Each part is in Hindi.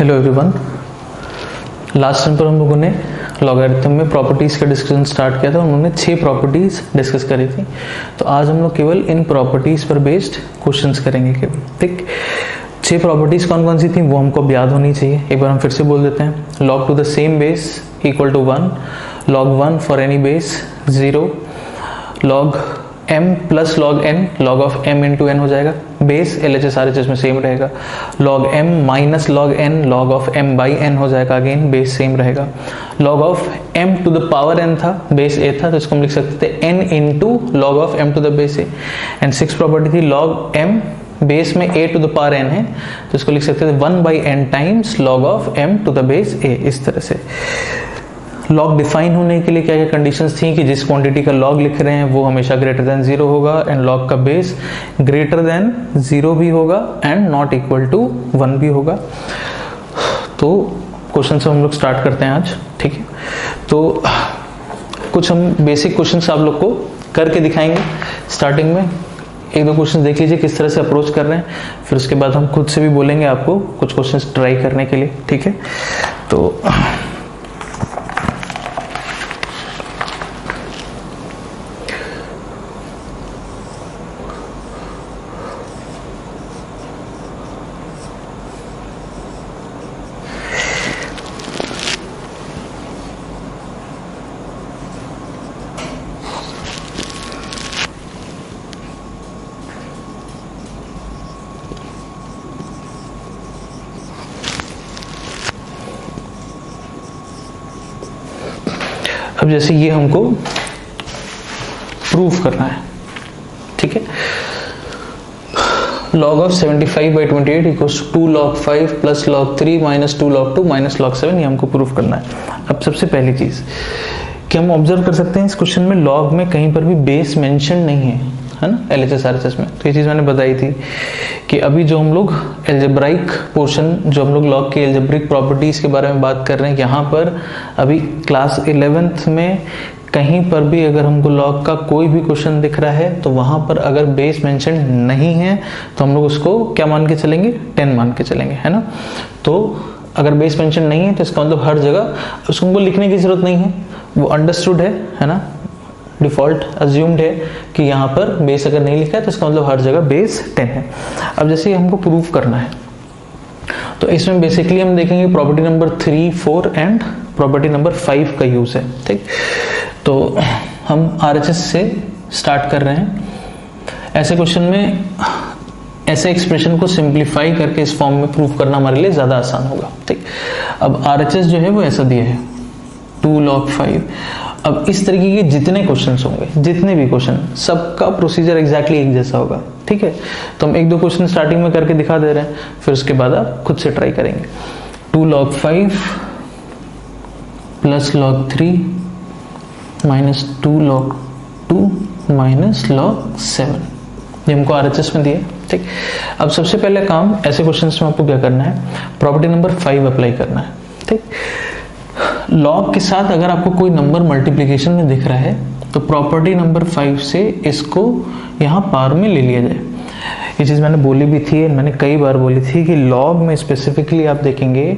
Hello everyone. लास्ट टाइम पर हम लोगों ने लॉगरिथम में प्रॉपर्टीज़ का डिस्कशन स्टार्ट किया था। उन्होंने 6 प्रॉपर्टीज़ डिस्कस करी थी। तो आज हम लोग केवल इन प्रॉपर्टीज़ पर बेस्ड क्वेश्चंस करेंगे केवल। ठीक, 6 प्रॉपर्टीज़ कौन कौन सी थी वो हमको अब याद होनी चाहिए। एक बार हम फिर से बोल देते हैं। Log to the same base equal to 1, log 1 for any base 0, log m plus log n, log of m into n हो जाएगा। बेस LHS RHS में सेम रहेगा। Log m minus log n, log of m by n हो जाएगा। अगेन बेस सेम रहेगा। Log of m to the power n था, बेस a था, तो इसको हम लिख सकते थे n into log of m to the base a। And 6 property थी लॉग m बेस में a to the power n है, तो इसको लिख सकते थे 1 by n times log of m to the base a। इस तरह से लॉग डिफाइन होने के लिए क्या क्या कंडीशंस थी कि जिस क्वांटिटी का लॉग लिख रहे हैं वो हमेशा ग्रेटर देन 0 होगा, एंड लॉग का बेस ग्रेटर देन 0 भी होगा एंड नॉट इक्वल टू 1 भी होगा। तो क्वेश्चन से हम लोग स्टार्ट करते हैं आज। ठीक है, तो कुछ हम बेसिक क्वेश्चंस आप लोग को करके दिखाएंगे। स्टार्टिंग में एक दो क्वेश्चन देख लीजिए किस तरह से अप्रोच कर रहे हैं, फिर उसके बाद हम खुद से भी बोलेंगे आपको कुछ क्वेश्चंस ट्राई करने के लिए। ठीक है, तो अब जैसे ये हमको प्रूफ करना है। ठीक है, log of 75/28 equals 2 log 5 plus log 3 minus 2 log 2 minus log 7, ये हमको प्रूफ करना है। अब सबसे पहली चीज कि हम ऑब्जर्व कर सकते हैं इस क्वेश्चन में लॉग में कहीं पर भी बेस मेंशन नहीं है ना, LHS RHS में। तो ये चीज मैंने बताई थी कि अभी जो हम लोग एल्जेब्राइक पोर्शन, जो हम लोग लॉग के एल्जेब्रिक प्रॉपर्टीज के बारे में बात कर रहे हैं, यहाँ पर अभी क्लास 11th में कहीं पर भी अगर हमको लॉग का कोई भी क्वेश्चन दिख रहा है तो वहां पर अगर बेस मेंशन नहीं है तो हम लोग उसको क्या मान के चलेंगे, 10 मान के चलेंगे, है ना। तो अगर बेस मेंशन नहीं है तो इसका मतलब हर जगह उसको हमको लिखने की जरूरत नहीं है, वो अंडरस्टूड है ना, डिफॉल्ट अज्यूम्ड है कि यहाँ पर बेस अगर नहीं लिखा है तो इसका मतलब हर जगह बेस 10 है। अब जैसे हमको प्रूफ करना है तो इसमें बेसिकली हम देखेंगे property number 3, 4 and property number 5 का यूज है। ठीक, तो हम RHS से स्टार्ट कर रहे हैं। ऐसे क्वेश्चन में ऐसे एक्सप्रेशन को सिंप्लीफाई करके इस फॉर्म में प्रूफ करना हमारे लिए ज्यादा आसान होगा। ठीक, अब RHS जो है वो ऐसा दिया है 2 log 5। अब इस तरीके के जितने क्वेश्चंस होंगे, जितने भी क्वेश्चन, सबका प्रोसीजर एग्जैक्टली एक जैसा होगा। ठीक है, तो हम एक दो क्वेश्चन स्टार्टिंग में करके दिखा दे रहे हैं, फिर उसके बाद आप खुद से ट्राई करेंगे। 2 log 5 plus log 3 minus 2 log 2 minus log 7, ये हमको RHS में दिया। ठीक, अब सबसे पहले काम ऐसे क्वेश्चंस में आपको क्या करना है, प्रॉपर्टी नंबर 5 अप्लाई करना है। ठीक, लॉग के साथ अगर आपको कोई नंबर मल्टीप्लिकेशन में दिख रहा है तो प्रॉपर्टी नंबर 5 से इसको यहाँ पावर में ले लिया जाए। ये चीज़ मैंने बोली भी थी, मैंने कई बार बोली थी कि लॉग में स्पेसिफिकली आप देखेंगे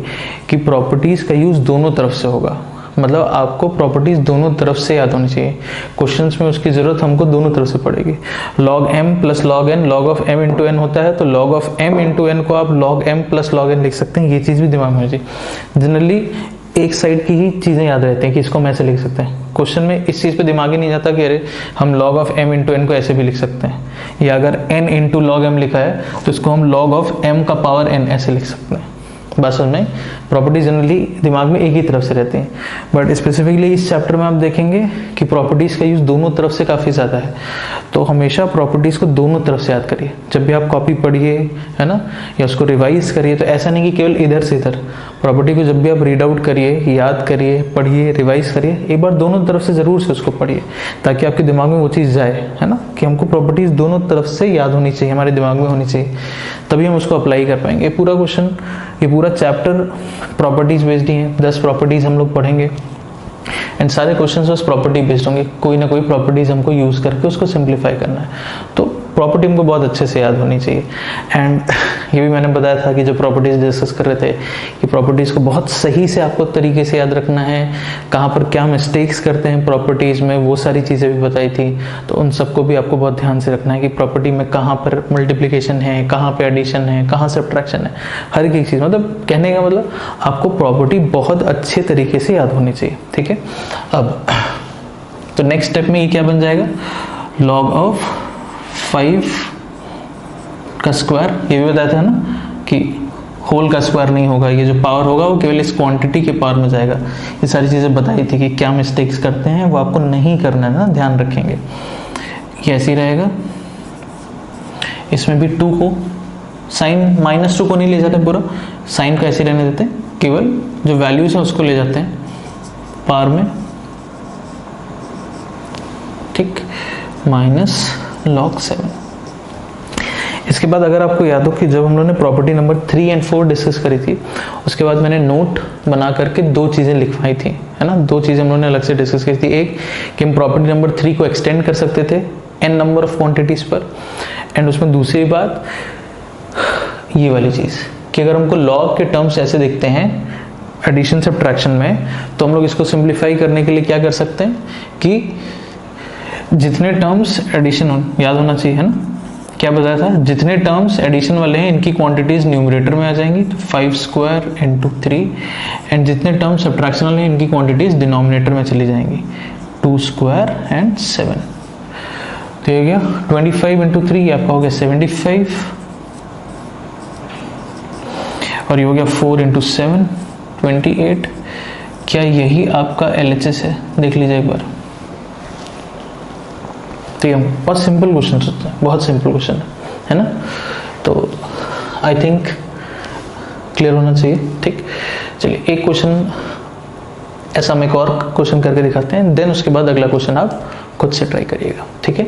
कि प्रॉपर्टीज़ का यूज़ दोनों तरफ से होगा। मतलब आपको प्रॉपर्टीज दोनों तरफ से याद होनी चाहिए। क्वेश्चंस में उसकी जरूरत हमको दोनों तरफ से पड़ेगी। log m plus log n, log of m into n होता है, तो log of m into n को आप log m plus log n लिख सकते हैं। ये चीज़ भी दिमाग में होनी चाहिए। जनरली एक साइड की ही चीज़ें याद रहती हैं कि इसको हम ऐसे लिख सकते हैं। क्वेश्चन में इस चीज़ पे दिमाग ही नहीं जाता कि अरे हम log of m into n को ऐसे भी लिख सकते हैं, या अगर n इंटू log m लिखा है तो इसको हम log ऑफ m का पावर n ऐसे लिख सकते हैं। बस उसमें प्रॉपर्टी जनरली दिमाग में एक ही तरफ से रहती हैं, बट स्पेसिफिकली इस चैप्टर में आप देखेंगे कि प्रॉपर्टीज़ का यूज़ दोनों तरफ से काफ़ी ज़्यादा है। तो हमेशा प्रॉपर्टीज़ को दोनों तरफ से याद करिए जब भी आप कॉपी पढ़िए, है ना, या उसको रिवाइज करिए। तो ऐसा नहीं कि केवल इधर से इधर, प्रॉपर्टी को जब भी आप रीड आउट करिए, याद करिए, पढ़िए, रिवाइज करिए, एक बार दोनों तरफ से ज़रूर से उसको पढ़िए ताकि आपके दिमाग में वो चीज़ जाए, है ना, कि हमको प्रॉपर्टीज़ दोनों तरफ से याद होनी चाहिए, हमारे दिमाग में होनी चाहिए, तभी हम उसको अप्लाई कर पाएंगे। पूरा क्वेश्चन, ये पूरा चैप्टर प्रॉपर्टीज बेस्ड ही है। 10 प्रॉपर्टीज हम लोग पढ़ेंगे एंड सारे क्वेश्चंस बस प्रॉपर्टी बेस्ड होंगे। कोई ना कोई प्रॉपर्टीज हमको यूज करके उसको सिंप्लीफाई करना है। तो प्रॉपर्टी हमको बहुत अच्छे से याद होनी चाहिए। एंड ये भी मैंने बताया था कि जब प्रॉपर्टीज डिस्कस कर रहे थे कि प्रॉपर्टीज़ को बहुत सही से आपको तरीके से याद रखना है, कहाँ पर क्या मिस्टेक्स करते हैं प्रॉपर्टीज़ में, वो सारी चीज़ें भी बताई थी। तो उन सबको भी आपको बहुत ध्यान से रखना है कि प्रॉपर्टी में कहाँ पर मल्टीप्लिकेशन है, कहाँ पर एडिशन है, कहाँ सब्ट्रैक्शन है, हर एक चीज़। मतलब कहने का मतलब आपको प्रॉपर्टी बहुत अच्छे तरीके से याद होनी चाहिए, ठीक है। अब तो नेक्स्ट स्टेप में ये क्या बन जाएगा, log ऑफ 5 का स्क्वायर। ये भी बताया था ना कि होल का स्क्वायर नहीं होगा, ये जो पावर होगा वो केवल इस क्वांटिटी के पावर में जाएगा। ये सारी चीज़ें बताई थी कि क्या मिस्टेक्स करते हैं, वो आपको नहीं करना है ना, ध्यान रखेंगे। ये ऐसे ही रहेगा, इसमें भी 2 को साइन -2 को नहीं ले जाते, पूरा साइन को ऐसे रहने देते हैं, केवल जो वैल्यूज है उसको ले जाते हैं पावर में, ठीक, -log 7। इसके बाद अगर आपको याद हो कि जब हम लोगों ने प्रॉपर्टी नंबर 3 और 4 डिस्कस करी थी, उसके बाद मैंने नोट बना करके 2 चीज़ें लिखवाई थी, है ना। 2 चीज़ें हम लोगों ने अलग से डिस्कस करी थी। एक कि हम प्रॉपर्टी नंबर 3 को एक्सटेंड कर सकते थे n नंबर ऑफ क्वांटिटीज़ पर, एंड उसमें दूसरी बात ये वाली चीज़ कि अगर हमको लॉग के टर्म्स ऐसे दिखते हैं एडिशन सब्ट्रैक्शन में, तो हम लोग इसको सिंप्लीफाई करने के लिए क्या कर सकते हैं कि जितने टर्म्स एडिशन याद होना चाहिए, है ना, क्या बताया था, जितने टर्म्स एडिशन वाले हैं इनकी क्वांटिटीज न्यूमरेटर में आ जाएंगी, तो 5 स्क्वायर इंटू 3, एंड जितने टर्म्स सब्ट्रैक्शन वाले हैं इनकी क्वांटिटीज डिनोमिनेटर में चली जाएंगी, 2 स्क्वायर एंड 7। तो ये गया 25 इंटू 3, आपका हो गया 75, और ये हो गया 4 इंटू 7 28। क्या यही आपका LHS है, देख लीजिए एक बार। तो ये बहुत सिंपल क्वेश्चन होता है, बहुत सिंपल क्वेश्चन है ना। तो आई थिंक क्लियर होना चाहिए, ठीक। चलिए एक क्वेश्चन ऐसा हम एक और क्वेश्चन करके दिखाते हैं, देन उसके बाद अगला क्वेश्चन आप खुद से ट्राई करिएगा, ठीक है।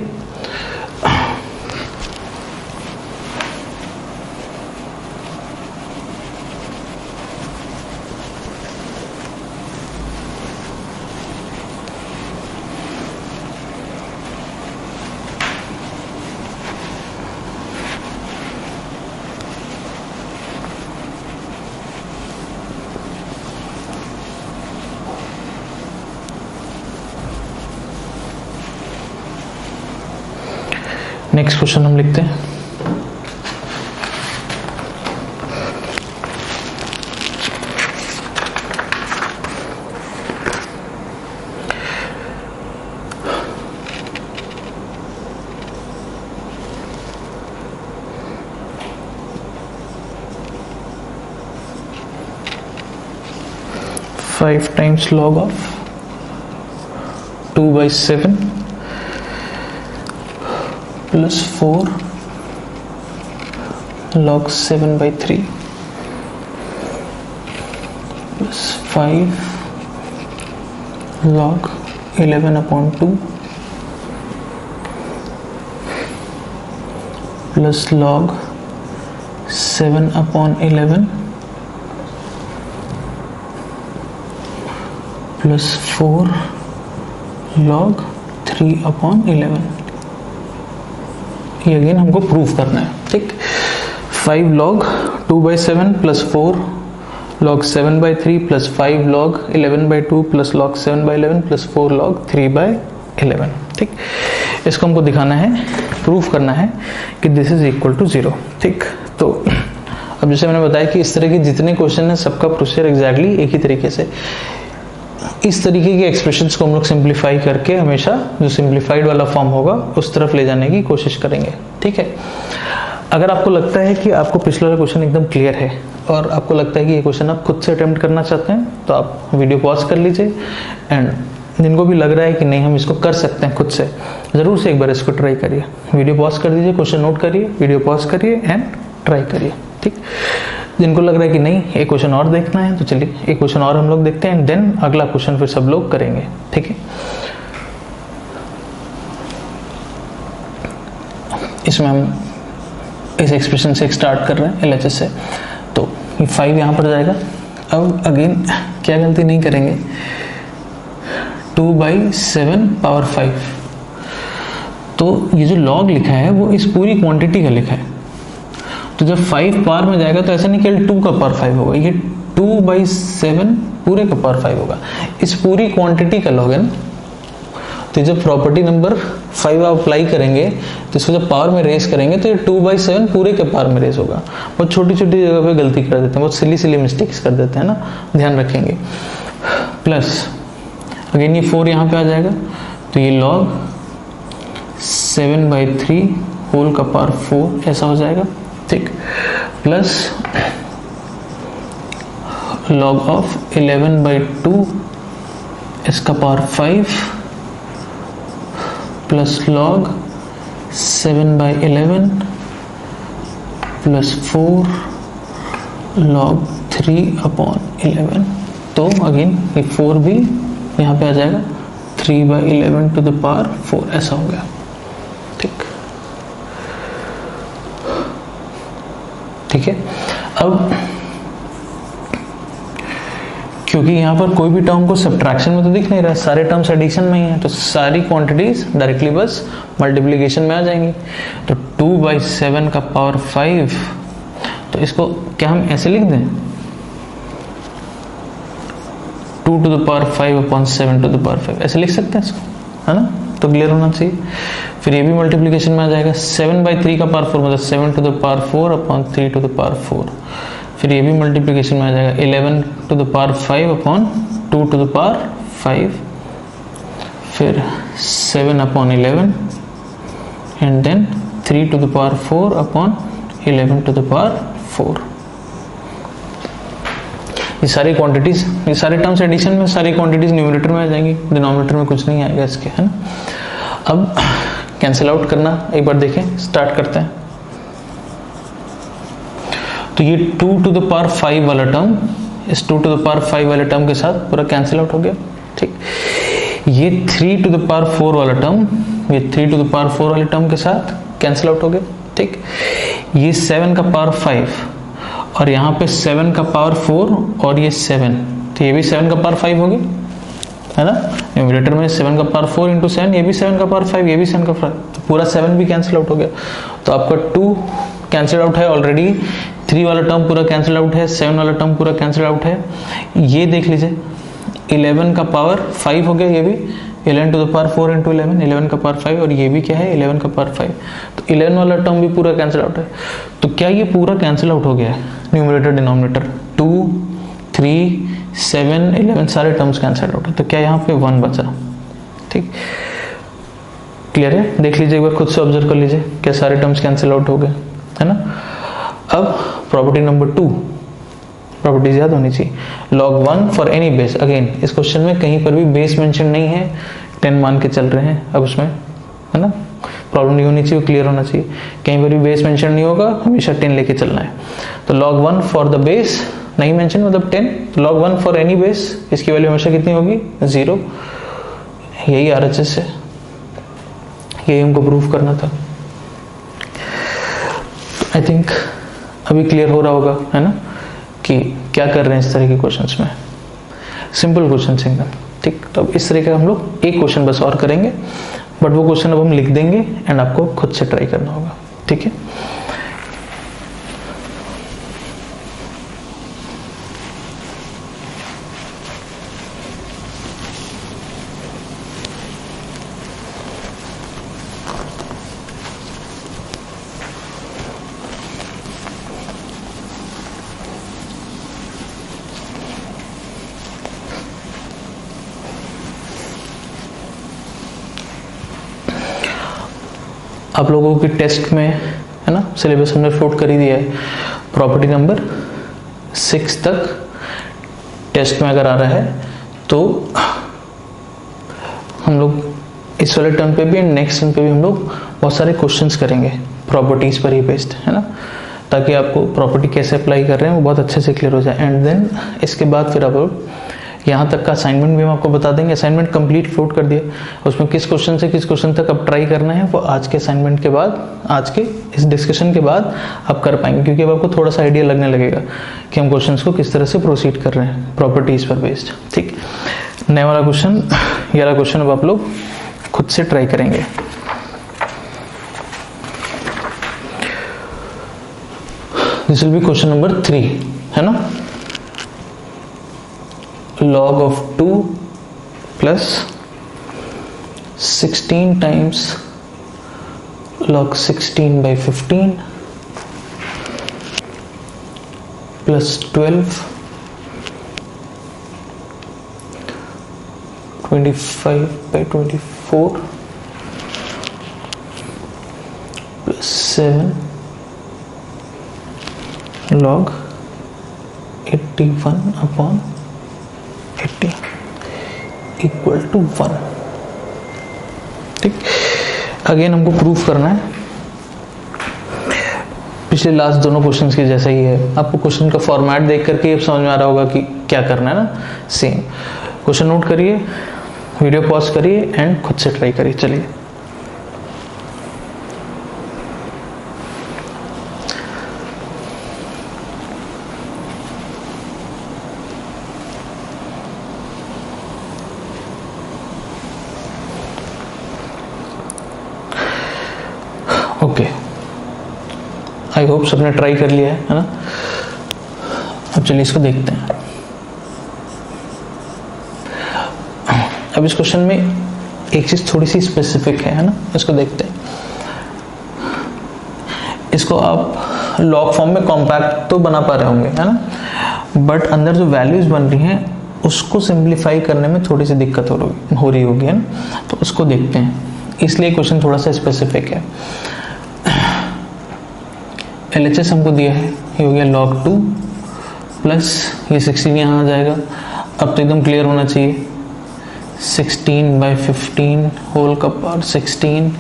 नेक्स्ट क्वेश्चन हम लिखते हैं, five times log of 2/7 plus 4 log 7/3 plus 5 log 11/2 plus log 7/11 plus 4 log 3/11। ये अगेन हमको प्रूफ करना है, ठीक। 5 log 2/7 plus 4 log 7/3 plus 5 log 11/2 plus log 7/11 plus 4 log 3/11, ठीक। इसको हमको दिखाना है, प्रूफ करना है कि दिस इज इक्वल टू 0, ठीक। तो अब जैसे मैंने बताया कि इस तरह के जितने क्वेश्चन है सबका प्रोसीजर एग्जैक्टली एक ही तरीके से, इस तरीके के एक्सप्रेशंस को हम लोग सिंप्लीफाई करके हमेशा जो सिंप्लीफाइड वाला फॉर्म होगा उस तरफ ले जाने की कोशिश करेंगे, ठीक है। अगर आपको लगता है कि आपको पिछला वाला क्वेश्चन एकदम क्लियर है और आपको लगता है कि ये क्वेश्चन आप खुद से अटेम्प्ट करना चाहते हैं, तो आप वीडियो पॉज कर लीजिए, एंड जिनको भी लग रहा है कि नहीं हम इसको कर सकते हैं खुद से, ज़रूर से एक बार इसको ट्राई करिए। वीडियो पॉज कर दीजिए, क्वेश्चन नोट करिए, वीडियो पॉज करिए एंड ट्राई करिए, ठीक। जिनको लग रहा है कि नहीं एक क्वेश्चन और देखना है, तो चलिए एक क्वेश्चन और हम लोग देखते हैं, देन अगला क्वेश्चन फिर सब लोग करेंगे, ठीक है। इसमें हम इस एक्सप्रेशन से स्टार्ट कर रहे हैं LHS से, तो ये 5 यहाँ पर जाएगा। अब अगेन क्या गलती नहीं करेंगे, 2/7 पावर 5, तो ये जो log लिखा है वो इस पूरी क्वांटिटी का लिखा है, तो जब 5 पावर में जाएगा तो ऐसा नहीं केवल 2 का पावर 5 होगा, ये 2/7 पूरे का पावर 5 होगा, इस पूरी क्वांटिटी का log है ना। तो जब प्रॉपर्टी नंबर 5 आप अप्लाई करेंगे तो इसको जब पावर में रेस करेंगे तो ये 2/7 पूरे के पावर में रेस होगा। बहुत छोटी छोटी जगह पे गलती कर देते हैं, बहुत सिली मिस्टेक्स कर देते हैं ना, ध्यान रखेंगे। प्लस अगेन ये 4 यहाँ पे आ जाएगा, तो ये log 7/3 होल का पावर 4 ऐसा हो जाएगा, ठीक। प्लस log ऑफ 11/2 इसका power 5 plus log 7/11 plus 4 log 3/11। तो अगेन ये 4 भी यहाँ पे आ जाएगा, 3/11 टू द पावर 4 ऐसा हो गया, ठीक है। अब क्योंकि यहाँ पर कोई भी टर्म को सब्ट्रैक्शन में तो दिख नहीं रहा, सारे टर्म्स एडिशन में ही है, तो सारी क्वांटिटीज डायरेक्टली बस मल्टीप्लिकेशन में आ जाएंगी। तो 2/7 का पावर 5, तो इसको क्या हम ऐसे लिख दें, 2 to the power 5/7 to the power 5 ऐसे लिख सकते हैं इसको, है ना, तो क्लियर होना चाहिए। फिर ये भी मल्टीप्लिकेशन में आ जाएगा, 7/3 का पावर 4 मतलब 7 to the power 4/3 to the power 4। फिर ये भी मल्टीप्लिकेशन में आ जाएगा, 11 to the power 5/2 to the power 5। फिर 7/11 and then 3 to the power 4/11 to the power 4। ये सारी क्वांटिटीज, ये सारे टर्म्स एडिशन में, सारी क्वांटिटीज न्यूमरेटर में आ जाएंगी, डिनोमिनेटर में कुछ नहीं आएगा इसके, है ना। अब कैंसिल आउट करना एक बार देखें, स्टार्ट करते हैं। तो ये 2 टू द पावर 5 वाला टर्म इस 2 टू द पावर 5 वाले टर्म के साथ पूरा कैंसिल आउट हो गया, ठीक। ये 3 टू द पावर 4 वाला टर्म, ये 3 टू द पावर 4 वाले टर्म के साथ कैंसिल आउट हो गया, ठीक। ये 7 का पावर 5 और यहाँ पे 7 का पावर 4 और ये 7, तो ये भी 7 का पावर 5 होगी, है ना। न्यूमरेटर में 7 का पावर 4 इंटू 7, ये भी 7 का पावर 5, ये भी 7 का पावर, तो पूरा 7 भी कैंसिल आउट हो गया। तो आपका 2 कैंसिल आउट है ऑलरेडी, 3 वाला टर्म पूरा कैंसिल आउट है, 7 वाला टर्म पूरा कैंसिल आउट है। ये देख लीजिए 11 का पावर 5 हो गया, ये भी 11 टू द पावर 4 इंटू 11, 11 का पावर 5, और ये भी क्या है 11 का पावर 5, तो 11 वाला टर्म भी पूरा कैंसिल आउट है। तो क्या ये पूरा कैंसिल आउट हो गया है, न्यूमरेटर डिनोमिनेटर, 2 3 7 11 सारे टर्म्स कैंसिल आउट है, तो क्या यहाँ पे 1 बचा, ठीक। क्लियर है, देख लीजिए एक बार खुद से ऑब्जर्व कर लीजिए, क्या सारे टर्म्स कैंसिल आउट हो गए, है ना। अब प्रॉपर्टी नंबर 2, प्रॉपर्टीज याद होनी चाहिए। log 1 for any base, again इस क्वेश्चन में कहीं पर भी बेस मेंशन नहीं है, 10 मान के चल रहे हैं अब उसमें, है ना, प्रॉब्लम नहीं होनी चाहिए, क्लियर होना चाहिए। कहीं पर भी बेस मेंशन नहीं होगा, हमेशा 10 लेके चलना है। तो log 1 फॉर द बेस नहीं मेंशन मतलब 10, तो log 1 फॉर एनी बेस, इसकी वैल्यू हमेशा कितनी होगी 0, यही RHS है, यही हमको प्रूफ करना था। आई थिंक अभी क्लियर हो रहा होगा, है ना, कि क्या कर रहे हैं इस तरह के क्वेश्चंस में, सिंपल क्वेश्चन एकदम, ठीक। तो अब इस तरह का हम लोग एक क्वेश्चन बस और करेंगे, बट वो क्वेश्चन अब हम लिख देंगे एंड आपको खुद से ट्राई करना होगा, ठीक है। आप लोगों के टेस्ट में, है ना, सिलेबस हमने फ्लोट कर ही दिया है, प्रॉपर्टी नंबर 6 तक टेस्ट में अगर आ रहा है तो हम लोग इस वाले टर्म पे भी एंड नेक्स्ट टर्म पे भी हम लोग बहुत सारे क्वेश्चंस करेंगे प्रॉपर्टीज पर ही बेस्ड, है ना, ताकि आपको प्रॉपर्टी कैसे अप्लाई कर रहे हैं वो बहुत अच्छे से क्लियर हो जाए। एंड देन इसके बाद फिर आप यहाँ तक का असाइनमेंट भी हम आपको बता देंगे, असाइनमेंट कंप्लीट फ्लोट कर दिया, उसमें किस क्वेश्चन से किस क्वेश्चन तक अब ट्राई करना है वो आज के असाइनमेंट के बाद, आज के इस डिस्कशन के बाद आप कर पाएंगे, क्योंकि अब आपको थोड़ा सा आइडिया लगने लगेगा कि हम क्वेश्चंस को किस तरह से प्रोसीड कर रहे हैं प्रॉपर्टीज पर बेस्ड, ठीक। नया वाला क्वेश्चन, ये वाला क्वेश्चन अब आप लोग खुद से ट्राई करेंगे। This will be question number 3, है ना। log of 2 plus 16 times log 16 by 15 plus 12 25 by 24 plus 7 log 81 upon 80 equal to 1। ठीक, अगेन हमको प्रूफ करना है, पिछले लास्ट दोनों क्वेश्चंस के जैसा ही है। आपको क्वेश्चन का फॉर्मेट देख करके अब समझ में आ रहा होगा कि क्या करना है ना। सेम क्वेश्चन नोट करिए, वीडियो पॉज करिए एंड खुद से ट्राई करिए। चलिए, ओके, आई होप सबने ट्राई कर लिया है ना। अब चलिए इसको देखते हैं। अब इस क्वेश्चन में एक चीज थोड़ी सी स्पेसिफिक है ना, इसको देखते हैं। इसको आप लॉग फॉर्म में कॉम्पैक्ट तो बना पा रहे होंगे, है ना, बट अंदर जो वैल्यूज बन रही हैं उसको सिंप्लीफाई करने में थोड़ी सी दिक्कत हो रही होगी, है ना। तो उसको देखते हैं, इसलिए क्वेश्चन थोड़ा सा स्पेसिफिक है। LHS हमको दिया है, ये हो गया log 2 प्लस ये 16 यहाँ आ जाएगा। अब तो एकदम क्लियर होना चाहिए, 16 by 15 होल का power 16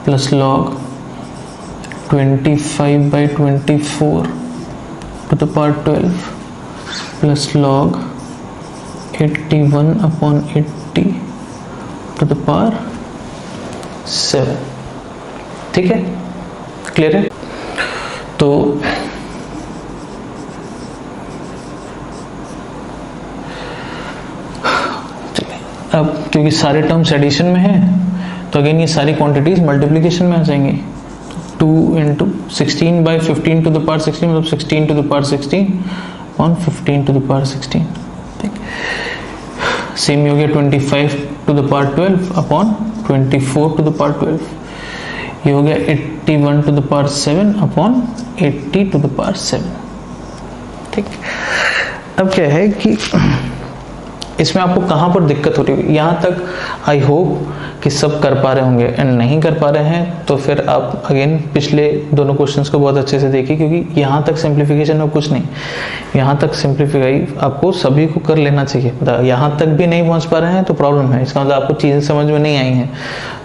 plus log 25 by 24 to the power 12 plus log 81 upon 80 to the power 7। ठीक है, क्लियर है। तो अब क्योंकि सारे टर्म्स एडिशन में हैं तो अगेन ये सारी क्वांटिटीज मल्टीप्लिकेशन में आ जाएंगी। 2 into 16 by 15 to the power 16 मतलब 16 to the power 16 on 15 to the power 16। ठीक, सेम हो गया 25 to the power 12 upon 24 to the power 12। ये हो गया 81 to the power 7 upon 80 to the power 7। ठीक, अब क्या है कि इसमें आपको कहाँ पर दिक्कत हो रही है, यहाँ तक आई होप कि सब कर पा रहे होंगे, एंड नहीं कर पा रहे हैं तो फिर आप अगेन पिछले दोनों क्वेश्चंस को बहुत अच्छे से देखिए, क्योंकि यहाँ तक सिंप्लीफिकेशन में कुछ नहीं, यहाँ तक सिंप्लीफाई आपको सभी को कर लेना चाहिए। यहाँ तक भी नहीं पहुँच पा रहे हैं तो प्रॉब्लम है, इसका मतलब आपको चीज़ें समझ में नहीं आई हैं।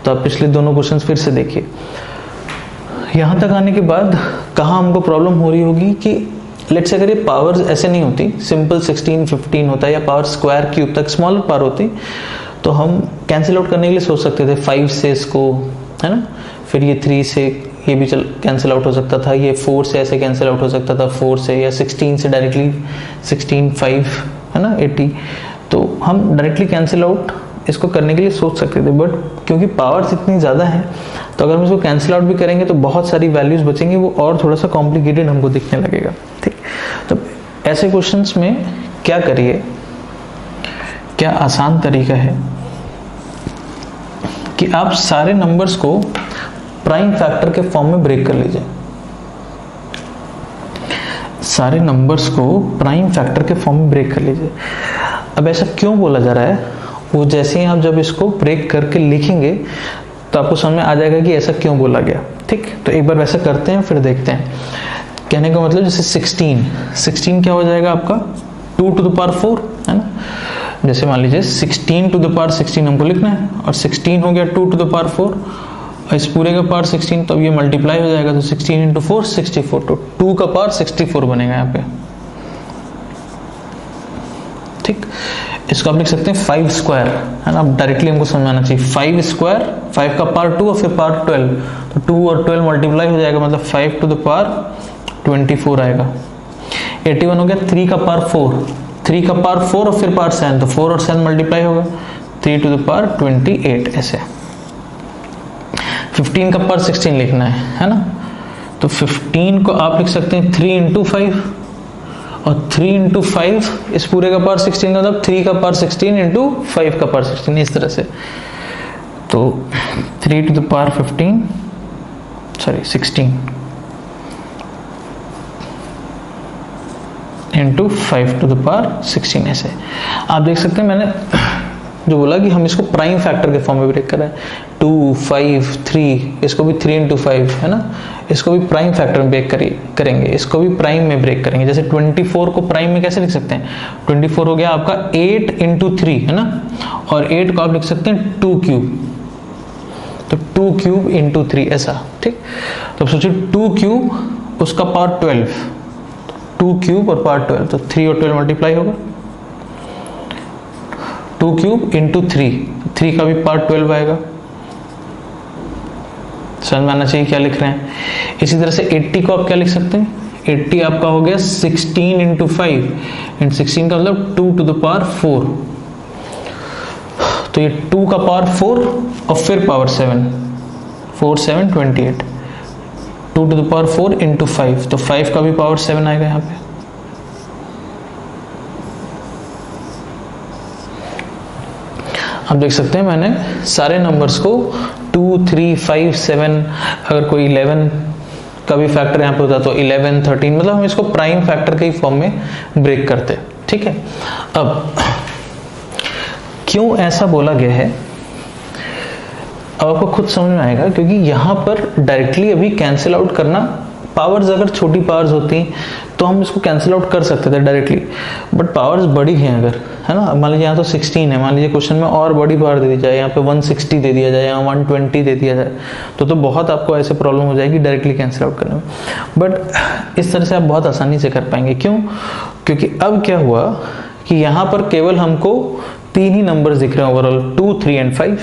तो आप पिछले दोनों क्वेश्चन फिर से देखिए। यहाँ तक आने के बाद कहाँ हमको प्रॉब्लम हो रही होगी कि लेट्स से अगर ये पावर्स ऐसे नहीं होती, सिंपल 16 15 होता है या पावर स्क्वायर क्यूब तक स्मॉलर पावर होती, तो हम कैंसिल आउट करने के लिए सोच सकते थे 5 से इसको, है ना, फिर ये 3 से ये भी चल कैंसिल आउट हो सकता था, ये 4 से ऐसे कैंसिल आउट हो सकता था 4 से, या 16 से डायरेक्टली 16 5, है ना 80, तो हम डायरेक्टली कैंसिल आउट इसको करने के लिए सोच सकते थे। बट क्योंकि पावर्स इतनी ज़्यादा हैं तो अगर हम इसको कैंसिल आउट भी करेंगे तो बहुत सारी वैल्यूज बचेंगी, वो और थोड़ा सा कॉम्प्लिकेटेड हमको दिखने लगेगा। ठीक, तो ऐसे क्वेश्चंस में क्या करिए, क्या आसान तरीका है कि आप सारे नंबर्स को प्राइम फैक्टर के फॉर्म में ब्रेक कर लीजिए। सारे नंबर्स को प्राइम फैक्टर के फॉर्म में ब्रेक कर लीजिए। अब ऐसा क्यों बोला जा रहा है, वो जैसे ही आप जब इसको ब्रेक करके लिखेंगे तो आपको समझ में आ जाएगा कि ऐसा क्यों बोला गया। ठीक, तो एक बार वैसा करते हैं फिर देखते हैं। कहने का मतलब जैसे 16 क्या हो जाएगा आपका 2 टू द पावर 4, है ना। जैसे मान लीजिए 16 टू द पावर 16 हमको लिखना है और 16 हो गया 2 टू द पावर 4 और इस पूरे का पावर 16, तो अब ये मल्टीप्लाई हो जाएगा, तो 16 इंटू 4 64, तो 2 का पावर 64 बनेगा यहाँ पे। ठीक, इसको आप लिख सकते हैं 5 स्क्वायर, है ना। डायरेक्टली हमको समझाना चाहिए 5 स्क्वायर, 5 का पावर 2 और फिर पावर 12, तो 2 और 12 मल्टीप्लाई हो जाएगा, मतलब 5 टू द पावर 24 आएगा। 81 हो गया 3 का पावर 4, 3 का पावर 4 और फिर पावर 7, तो 4 और 7 मल्टीप्लाई होगा 3 टू द पावर 28 ऐसे। 15 का पावर 16 लिखना है ना, तो 15 को आप लिख सकते हैं 3 इंटू 5, और 3 इंटू 5 इस पूरे का पावर 16 का मतलब 3 का पावर 16 इंटू 5 का पावर 16, इस तरह से। तो 3 to the power 16 into 5 to the power 16, ऐसे आप देख सकते हैं। मैंने जो बोला कि हम इसको प्राइम फैक्टर के फॉर्म में ब्रेक कर रहे हैं, 2, 5, 3, इसको भी 3 इंटू 5 है ना, इसको भी प्राइम फैक्टर में ब्रेक करेंगे, इसको भी प्राइम में ब्रेक करेंगे। जैसे 24 को प्राइम में कैसे लिख सकते हैं, 24 हो गया आपका 8 इंटू 3 है ना, और 8 को आप लिख सकते हैं 2 क्यूब, तो 2 क्यूब इंटू 3 ऐसा, ठीक। तो सोचिए 2 क्यूब उसका पावर 12, 2 क्यूब और पावर 12, तो 3 और 12 मल्टीप्लाई होगा, 2 क्यूब इंटू 3 का भी पावर 12 आएगा। समझ में आना चाहिए क्या लिख रहे हैं। इसी तरह से 80 को आप क्या लिख सकते हैं, 80 आपका हो गया 16 इंटू 5, एंड 16 का मतलब 2 टू द पावर 4, तो ये 2 का पावर 4 और फिर power 7, 4 7 28, 2 to the power 4 into 5, तो 5 का भी पावर 7 आएगा यहाँ पे। आप देख सकते हैं मैंने सारे नंबर्स को 2, 3, 5, 7, अगर कोई 11 का भी फैक्टर यहाँ पे होता तो 11, 13, मतलब हम इसको प्राइम फैक्टर के ही फॉर्म में ब्रेक करते, ठीक है। अब क्यों ऐसा बोला गया है, अब आपको खुद समझ में आएगा, क्योंकि यहाँ पर डायरेक्टली अभी कैंसिल आउट करना, पावर्स अगर छोटी पावर्स होती तो हम इसको कैंसिल आउट कर सकते थे डायरेक्टली, बट पावर्स बड़ी हैं अगर, है ना, मान लीजिए यहाँ तो 16 है, मान लीजिए क्वेश्चन में और बड़ी पावर दे दी जाए, यहाँ पे 160 दे दिया जाए, यहाँ 120 दे दिया जाए, तो बहुत आपको ऐसे प्रॉब्लम हो जाएगी डायरेक्टली कैंसिल आउट करने में। बट इस तरह से आप बहुत आसानी से कर पाएंगे। क्यों? क्योंकि अब क्या हुआ कि यहाँ पर केवल हमको 3 ही नंबर्स दिख रहे हैं ओवरऑल, 2, 3 एंड 5।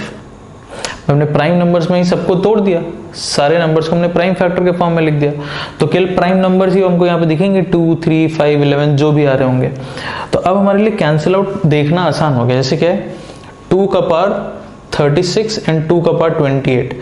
हमने प्राइम नंबर्स में ही सबको तोड़ दिया, सारे नंबर्स को हमने प्राइम फैक्टर के फॉर्म में लिख दिया, तो केवल प्राइम नंबर्स ही हमको यहाँ पे दिखेंगे, 2, 3, 5, 11 जो भी आ रहे होंगे। तो अब हमारे लिए कैंसिल आउट देखना आसान हो गया। जैसे क्या है, 2 का पावर 36 एंड 2 का पावर 28,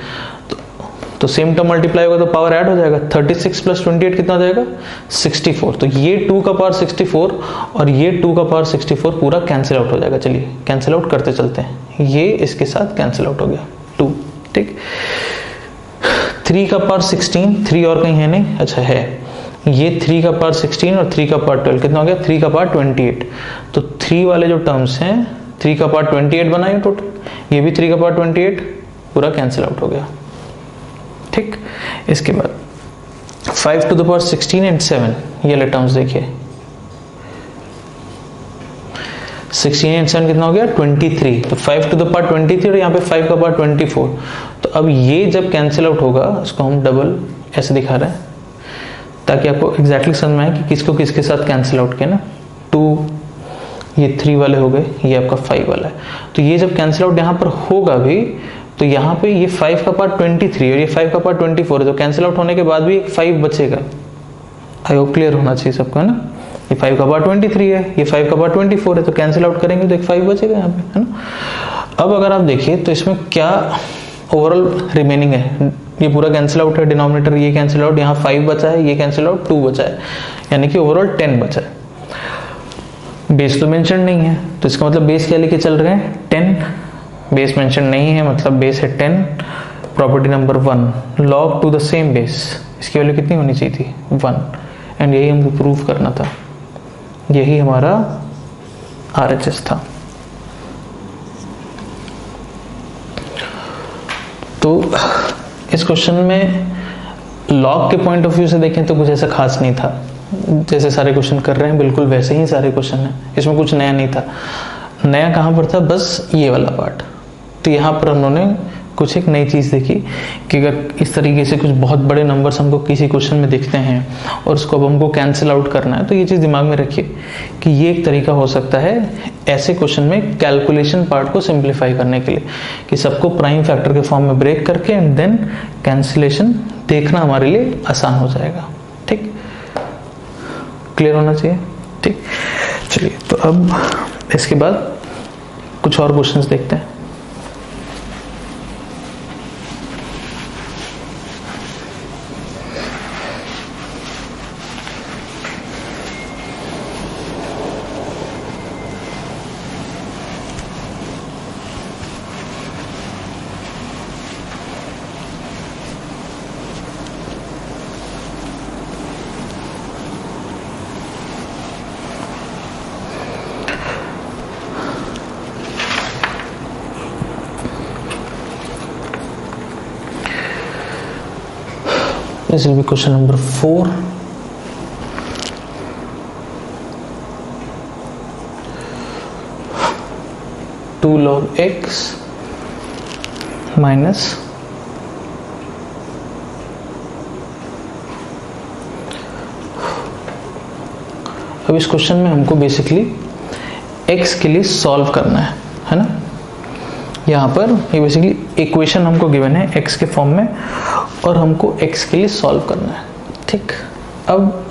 तो सेम टर्म मल्टीप्लाई होगा तो पावर ऐड हो जाएगा, 36 प्लस 28 कितना हो जाएगा, 64। तो ये 2 का पावर 64 और ये 2 का पावर 64 पूरा कैंसिल आउट हो जाएगा। चलिए कैंसिल आउट करते चलते हैं, ये इसके साथ कैंसिल आउट हो गया 2, ठीक। 3 का पावर 16, 3 और कहीं है नहीं, अच्छा है, ये 3 का पावर 16 और 3 का पावर 12 कितना हो गया, 3 का पावर 28। तो 3 वाले जो टर्म्स हैं, 3 का पावर 28 बनाए टोटल, ये भी 3 का पावर 28 पूरा कैंसिल आउट हो गया, ठीक। इसके बाद 5 टू द पावर 16 एंड 7, ये वाले टर्म्स देखिए, 16 एंड 7 कितना हो गया, 23। तो 5 टू द पावर 23 और यहाँ पे 5 का पावर 24। तो अब ये जब कैंसिल आउट होगा, इसको हम डबल ऐसे दिखा रहे हैं ताकि आपको एग्जैक्टली समझ में आए कि किसको किसके साथ कैंसिल आउट किया ना। 2 ये 3 वाले हो गए, ये आपका 5 वाला है। तो ये जब कैंसिल आउट यहाँ पर होगा भी, तो यहाँ पे ये 5 का पावर 23 और ये 5 का पावर 24 है, तो कैंसिल आउट होने के बाद भी एक 5 बचेगा। आई होप क्लियर होना चाहिए सबको, है ना। ये 5 का पावर 23 है, ये 5 का पावर 24 है, तो कैंसिल आउट करेंगे तो एक 5 बचेगा यहाँ पे, है ना। अब अगर आप देखिए तो इसमें क्या ओवरऑल रिमेनिंग है, ये पूरा कैंसिल आउट है, डिनोमिनेटर ये कैंसिल आउट, यहाँ 5 बचा है, ये कैंसिल आउट 2 बचा है, यानी कि ओवरऑल 10 बचा है। बेस तो मेंशन नहीं है, तो इसका मतलब बेस क्या लेके चल रहे हैं, 10। बेस मेंशन नहीं है मतलब बेस है 10। Property number 1, log to the same base, इसकी वैल्यू कितनी होनी चाहिए थी, 1, एंड यही हमको प्रूव करना था, यही हमारा RHS था। तो इस क्वेश्चन में लॉग के पॉइंट ऑफ व्यू से देखें तो कुछ ऐसा खास नहीं था, जैसे सारे क्वेश्चन कर रहे हैं बिल्कुल वैसे ही सारे क्वेश्चन हैं, इसमें कुछ नया नहीं था। नया कहाँ पर था, बस ये वाला पार्ट। तो यहाँ पर उन्होंने कुछ एक नई चीज़ देखी कि अगर इस तरीके से कुछ बहुत बड़े नंबर्स हमको किसी क्वेश्चन में दिखते हैं और उसको अब हमको कैंसिल आउट करना है, तो ये चीज़ दिमाग में रखिए कि ये एक तरीका हो सकता है ऐसे क्वेश्चन में कैलकुलेशन पार्ट को सिंप्लीफाई करने के लिए, कि सबको प्राइम फैक्टर के फॉर्म में ब्रेक करके एंड देन कैंसिलेशन देखना हमारे लिए आसान हो जाएगा, ठीक। क्लियर होना चाहिए, ठीक। चलिए तो अब इसके बाद कुछ और क्वेश्चंस देखते हैं। This will be question number 4. Two log x minus अब इस क्वेश्चन में हमको बेसिकली x के लिए सॉल्व करना है ना। यहाँ पर ये बेसिकली इक्वेशन हमको गिवन है x के फॉर्म में और हमको x के लिए सॉल्व करना है, ठीक। अब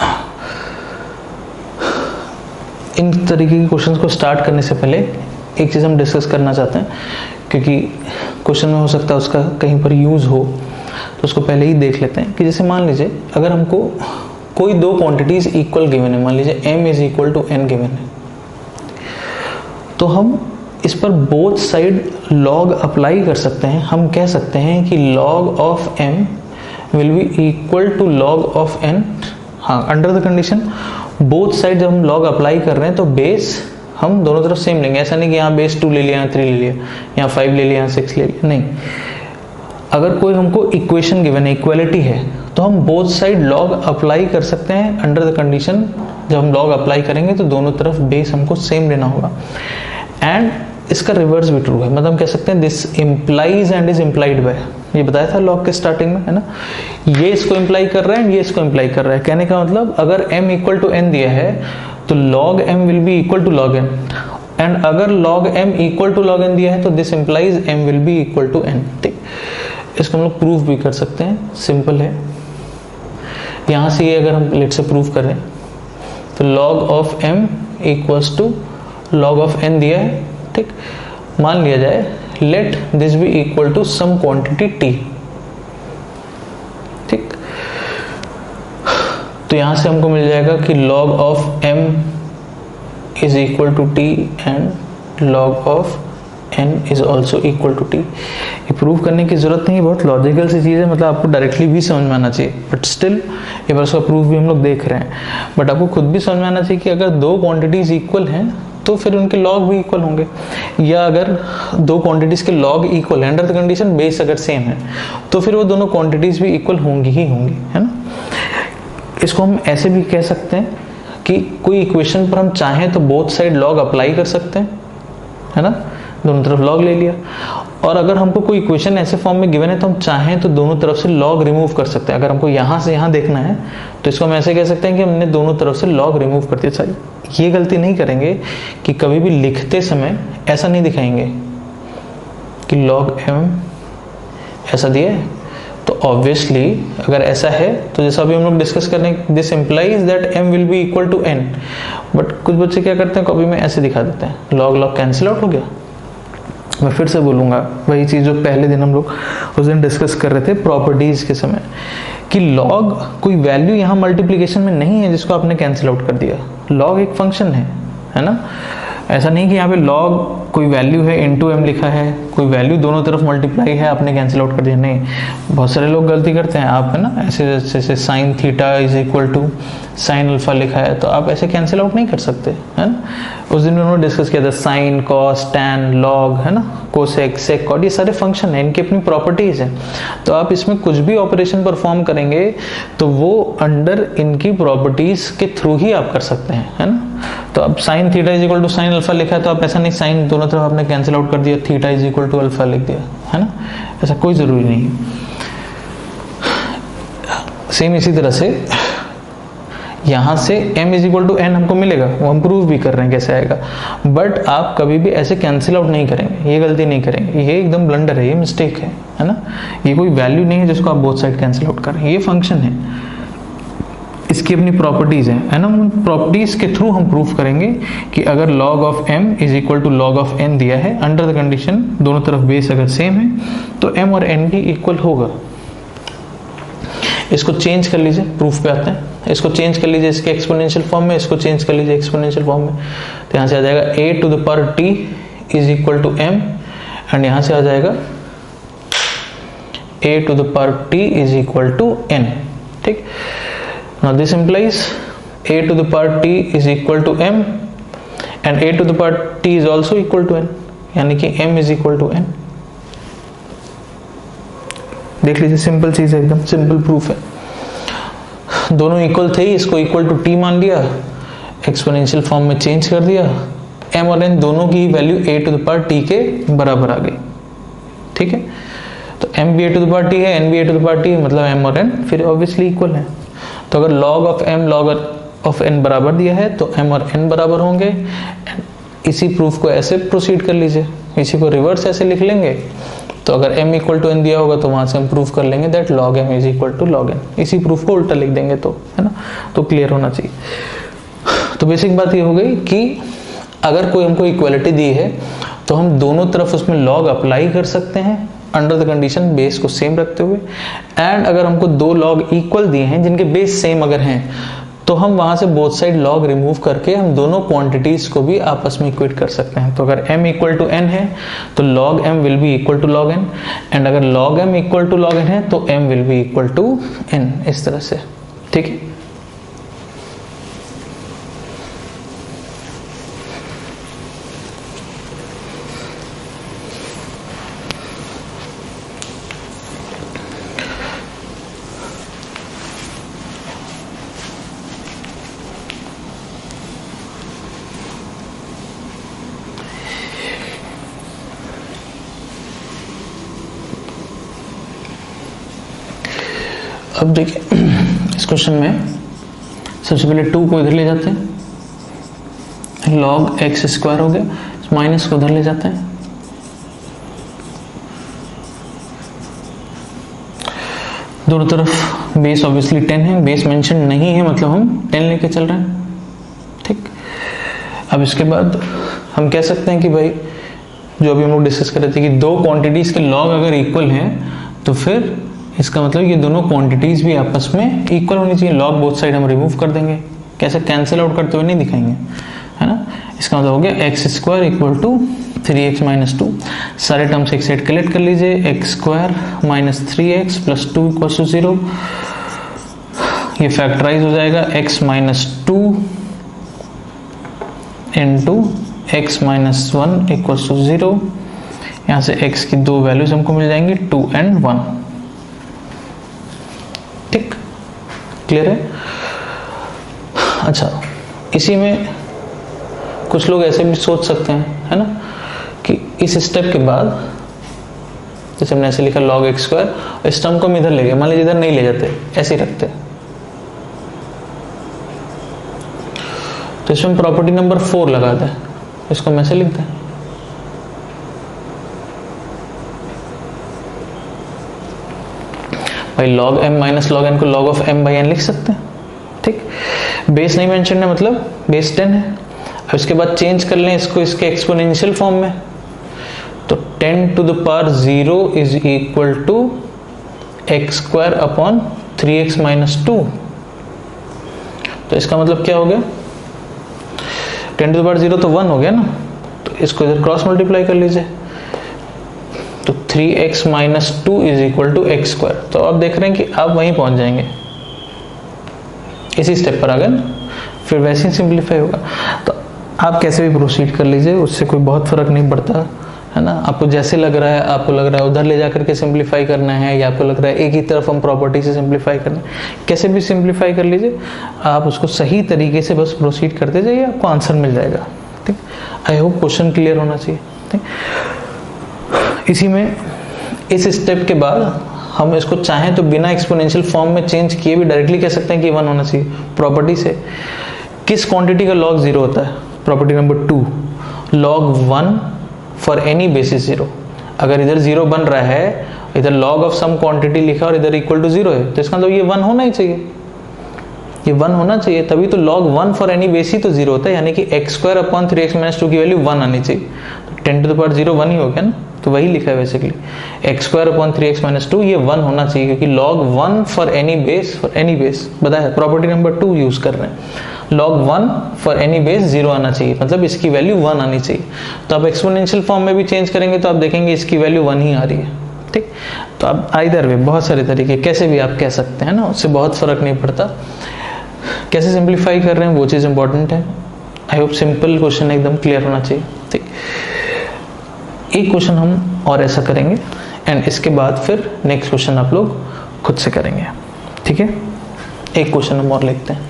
इन तरीके के क्वेश्चंस को स्टार्ट करने से पहले एक चीज़ हम डिस्कस करना चाहते हैं, क्योंकि क्वेश्चन में हो सकता है उसका कहीं पर यूज़ हो, तो उसको पहले ही देख लेते हैं कि जैसे मान लीजिए अगर हमको कोई दो क्वांटिटीज इक्वल गिवन है, मान लीजिए m is equal to n given है, तो हम इस पर बोथ साइड log अप्लाई कर सकते हैं। हम कह सकते हैं कि log of m will be equal to log of n, हाँ, under the condition both side जब हम log अप्लाई कर रहे हैं तो बेस हम दोनों तरफ सेम लेंगे। ऐसा नहीं कि यहाँ बेस 2 ले लिया, यहाँ 3 ले लिया, यहाँ 5 ले लिया, यहाँ 6 ले लिया, नहीं। अगर कोई हमको इक्वेशन गिवन है, इक्वालिटी है, तो हम बोथ साइड log अप्लाई कर सकते हैं अंडर द कंडीशन। जब हम log अप्लाई करेंगे तो दोनों तरफ बेस हमको सेम लेना होगा। एंड इसका रिवर्स भी ट्रू है, मतलब हम कह सकते हैं this implies and is implied by, ये बताया था log के स्टार्टिंग में, है ना। ये इसको इम्प्लाई कर रहा है, ये इसको इम्प्लाई कर रहा है। कहने का मतलब अगर m इक्वल टू n दिया है तो log m will be equal to log n, and अगर log m equal to log n दिया है तो this implies m will be equal to n, ठीक। इसको हम लोग प्रूफ भी कर सकते हैं, सिंपल है। यहाँ से ये अगर हम लेट से प्रूफ करें तो log of m equals to log of n दिया है, ठीक। मान लिया जाए let this be equal to some quantity t, ठीक। तो यहाँ से हमको मिल जाएगा कि log of m is equal to t and log of n is also equal to t। ये प्रूव करने की जरूरत नहीं, बहुत लॉजिकल सी चीज़ है, मतलब आपको डायरेक्टली भी समझ में आना चाहिए, बट स्टिल एक बार उसका प्रूफ भी हम लोग देख रहे हैं। बट आपको खुद भी समझ में आना चाहिए कि अगर दो क्वांटिटीज इक्वल हैं तो फिर उनके लॉग भी इक्वल होंगे, या अगर दो क्वांटिटीज के लॉग इक्वल है अंडर द कंडीशन बेस अगर सेम है तो फिर वो दोनों क्वांटिटीज भी इक्वल होंगी ही होंगी, है ना। इसको हम ऐसे भी कह सकते हैं कि कोई इक्वेशन पर हम चाहें तो बोथ साइड लॉग अप्लाई कर सकते हैं, है ना, दोनों तरफ log ले लिया। और अगर हमको कोई इक्वेशन ऐसे फॉर्म में गिवन है तो हम चाहें तो दोनों तरफ से log रिमूव कर सकते हैं। अगर हमको यहाँ से यहाँ देखना है तो इसको हम ऐसे कह सकते हैं कि हमने दोनों तरफ से log रिमूव कर दिया। अच्छा, ये गलती नहीं करेंगे कि कभी भी लिखते समय ऐसा नहीं दिखाएंगे कि log m ऐसा दिया है, तो ऑब्वियसली अगर ऐसा है तो जैसा अभी हम लोग डिस्कस कर रहे हैं this implies that m will be equal to n, but कुछ बच्चे क्या करते हैं कॉपी में ऐसे दिखा देते हैं, log कैंसिल आउट हो गया। मैं फिर से बोलूँगा वही चीज़ जो पहले दिन हम लोग उस दिन डिस्कस कर रहे थे प्रॉपर्टीज़ के समय, कि log कोई वैल्यू यहाँ मल्टीप्लिकेशन में नहीं है जिसको आपने कैंसिल आउट कर दिया। log एक फंक्शन है ना। ऐसा नहीं कि यहाँ पे log कोई वैल्यू है इनटू m लिखा है, कोई वैल्यू दोनों तरफ मल्टीप्लाई है आपने कैंसिल आउट कर दिया, नहीं। बहुत सारे लोग गलती करते हैं, आप है ना ऐसे जैसे sine theta is equal to sine alpha लिखा है तो आप ऐसे कैंसिल आउट नहीं कर सकते, है ना। उस दिन उन्होंने डिस्कस किया था साइन कॉस टैन लॉग, है ना, कोसेक सेक कॉट, ये सारे फंक्शन है, इनकी अपनी प्रॉपर्टीज है। तो आप इसमें कुछ भी ऑपरेशन परफॉर्म करेंगे तो वो अंडर इनकी प्रॉपर्टीज के थ्रू ही आप कर सकते हैं, है ना। तो अब sine theta is equal to sine alpha लिखा है तो आप ऐसा नहीं साइन दोनों तरफ आपने कैंसिल आउट कर दिया, theta is equal to alpha लिख दिया, है ना, ऐसा कोई जरूरी नहीं है। सेम इसी तरह से यहाँ से m is equal to n हमको मिलेगा, वो हम प्रूव भी कर रहे हैं कैसे आएगा, बट आप कभी भी ऐसे कैंसिल आउट नहीं करेंगे, ये गलती नहीं करेंगे, ये एकदम ब्लंडर है, ये मिस्टेक है ना। ये कोई वैल्यू नहीं है जिसको आप बोथ साइड कैंसिल आउट करें, ये फंक्शन है, इसकी अपनी प्रॉपर्टीज है ना। उन प्रॉपर्टीज के थ्रू हम प्रूफ करेंगे कि अगर log of m is equal to log of n दिया है अंडर द कंडीशन दोनों तरफ बेस अगर सेम है तो m और n भी इक्वल होगा। इसको चेंज कर लीजिए, प्रूफ पे आते हैं, इसको चेंज कर लीजिए इसके एक्सपोनेंशियल फॉर्म में, इसको चेंज कर लीजिए एक्सपोनेंशियल फॉर्म में, तो यहाँ से आ जाएगा a to the power t is equal to m, and यहाँ से आ जाएगा a to the power t is equal to n, ठीक। Now this implies a to the power t is equal to m and a to the power t is also equal to n, यानी कि m is equal to n। देख लीजिए सिंपल चीज है, एकदम सिंपल प्रूफ है। दोनों इक्वल थे ही, इसको इक्वल टू टी मान लिया, एक्सपोनेंशियल फॉर्म में चेंज कर दिया, m और n दोनों की value a to the power t के बराबर आ गई। ठीक है, तो m भी a to the power t है, n भी a to the power t है, मतलब m और n फिर ऑब्वियसली इक्वल है। तो अगर log of m log of n बराबर दिया है तो m और n बराबर होंगे। इसी प्रूफ को ऐसे प्रोसीड कर लीजिए, इसी को रिवर्स ऐसे लिख लेंगे। तो अगर m इक्वल टू n दिया होगा तो वहां से हम प्रूफ कर लेंगे that log m is equal to log n। इसी प्रूफ को उल्टा लिख देंगे तो, है ना, तो क्लियर होना चाहिए। तो बेसिक बात ये हो गई कि अगर कोई हमको इक्वलिटी दी है तो हम दोनों तरफ उसमें log अप्लाई कर सकते हैं अंडर द कंडीशन बेस को सेम रखते हुए। एंड अगर हमको दो log इक्वल दिए हैं जिनके बेस सेम अगर हैं तो हम वहां से बोथ साइड log रिमूव करके हम दोनों क्वांटिटीज को भी आपस में इक्वेट कर सकते हैं। तो अगर m इक्वल टू n है तो log m will be equal to log n, and अगर log m equal to log n है तो m will be equal to n, इस तरह से। ठीक है, अब देखिए इस क्वेश्चन में सबसे पहले 2 को इधर ले जाते हैं, log x स्क्वायर हो गया, माइनस को उधर ले जाते हैं, दोनों तरफ बेस ऑब्वियसली 10 है, बेस मेंशन नहीं है मतलब हम 10 लेके चल रहे हैं। ठीक, अब इसके बाद हम कह सकते हैं कि भाई जो अभी हम लोग डिस्कस कर रहे थे कि दो क्वांटिटीज के log अगर इक्वल हैं तो फिर इसका मतलब ये दोनों क्वांटिटीज भी आपस में इक्वल होनी चाहिए। log बोथ साइड हम रिमूव कर देंगे, कैसे, कैंसिल आउट करते हुए नहीं दिखाएंगे, है ना। इसका मतलब हो गया x square equal to 3x minus 2, सारे टर्म्स एक साइड कलेक्ट कर लीजिए, x square minus 3x plus 2 equal to 0, ये फैक्टराइज हो जाएगा x minus 2 into x minus 1 equal to 0। यहाँ से x की दो वैल्यूज हमको मिल जाएंगी 2 एंड 1। ठीक, क्लियर है। अच्छा, इसी में कुछ लोग ऐसे भी सोच सकते हैं, है ना, कि इस स्टेप के बाद जैसे हमने ऐसे लिखा log x स्क्वायर, इस टर्म को हम इधर ले गए, मान लीजिए इधर नहीं ले जाते, ऐसे ही रखते, तो इसमें प्रॉपर्टी नंबर 4 लगा दें, इसको हम ऐसे लिख दें, भाई log m minus log n को log of m by n लिख सकते हैं। ठीक, बेस नहीं मेंशन है मतलब बेस 10 है। अब इसके बाद चेंज कर लें इसको इसके एक्सपोनेंशियल फॉर्म में, तो 10 to the power 0 is equal to x square upon 3x minus 2। तो इसका मतलब क्या हो गया, 10 टू द पावर 0 तो 1 हो गया ना, तो इसको इधर क्रॉस मल्टीप्लाई कर लीजिए, तो 3x minus 2 is equal to x square. तो आप देख रहे हैं कि आप वहीं पहुंच जाएंगे, इसी स्टेप पर आ गए, फिर वैसे ही सिंप्लीफाई होगा। तो आप कैसे भी प्रोसीड कर लीजिए, उससे कोई बहुत फर्क नहीं पड़ता, है ना। आपको जैसे लग रहा है, आपको लग रहा है उधर ले जाकर के सिंप्लीफाई करना है, या आपको लग रहा है एक ही तरफ हम प्रॉपर्टी से सिंप्लीफाई करना है, कैसे भी सिंप्लीफाई कर लीजिए, आप उसको सही तरीके से बस प्रोसीड करते जाइए, आपको आंसर मिल जाएगा। ठीक, आई होप क्वेश्चन क्लियर होना चाहिए। ठीक, इसी में इस स्टेप के बाद हम इसको चाहें तो बिना एक्सपोनेंशियल फॉर्म में चेंज किए भी डायरेक्टली कह सकते हैं कि 1 होना चाहिए। प्रॉपर्टी से किस क्वांटिटी का log 0 होता है, property number 2, log 1 for any basis 0। अगर इधर 0 बन रहा है, इधर log ऑफ सम क्वांटिटी लिखा और इधर इक्वल टू 0 है, तो इसका मतलब ये 1 होना ही चाहिए, ये 1 होना चाहिए, तभी तो log 1 फॉर एनी बेस ही तो 0 होता है, यानी कि x square upon 3x minus 2 की वैल्यू 1 आनी चाहिए। तो 10 टू द पावर 0 1 ही हो गया ना, तो वही लिखा है basically, x square upon 3x minus 2, ये 1 होना चाहिए, क्योंकि log 1 फॉर एनी बेस बताया, प्रॉपर्टी नंबर 2 यूज कर रहे हैं, log 1 फॉर एनी बेस 0 आना चाहिए, मतलब इसकी वैल्यू 1 आनी चाहिए। तो आप एक्सपोनेंशियल फॉर्म में भी चेंज करेंगे तो आप देखेंगे इसकी वैल्यू 1 ही आ रही है। ठीक, तो आप आइदर वे, बहुत सारे तरीके, कैसे भी आप कह सकते हैं ना, उससे बहुत फर्क नहीं पड़ता। कैसे सिंप्लीफाई कर रहे हैं वो चीज़ इंपॉर्टेंट है। आई होप सिंपल क्वेश्चन एकदम क्लियर होना चाहिए। ठीक, एक क्वेश्चन हम और ऐसा करेंगे एंड इसके बाद फिर नेक्स्ट क्वेश्चन आप लोग खुद से करेंगे। ठीक है, एक क्वेश्चन हम और लिखते हैं।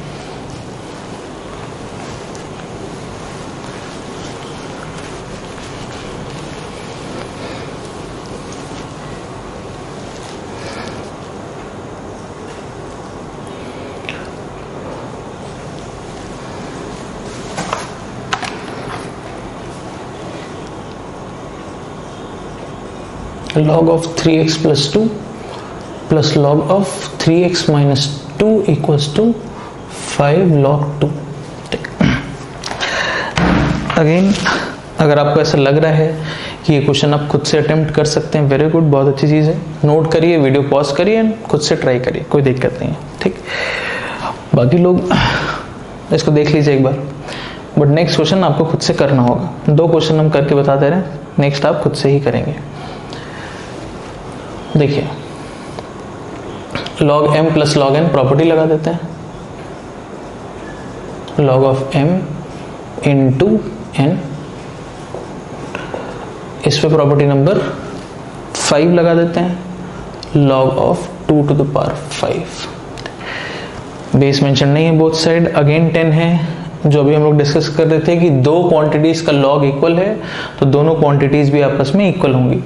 log of 3x plus 2 plus log of 3x minus 2 equals to 5 log 2। Again अगर आपको ऐसा लग रहा है कि ये क्वेश्चन आप खुद से अटेम्प्ट कर सकते हैं, वेरी गुड, बहुत अच्छी चीज़ है। नोट करिए, वीडियो पॉज करिए एंड खुद से ट्राई करिए, कोई दिक्कत नहीं है, ठीक। बाकी लोग इसको देख लीजिए एक बार, बट नेक्स्ट क्वेश्चन आपको खुद से करना होगा। 2 क्वेश्चन हम करके बता दे रहे हैं, नेक्स्ट आप खुद से ही करेंगे। देखिए log m plus log n property लगा देते हैं, log of m into n, इस पे प्रॉपर्टी नंबर 5 लगा देते हैं, log of 2 to the power 5, base mention नहीं है बोथ साइड, अगेन 10 है। जो भी हम लोग डिस्कस कर रहे थे कि 2 क्वांटिटीज का लॉग इक्वल है तो दोनों क्वांटिटीज भी आपस में इक्वल होंगी।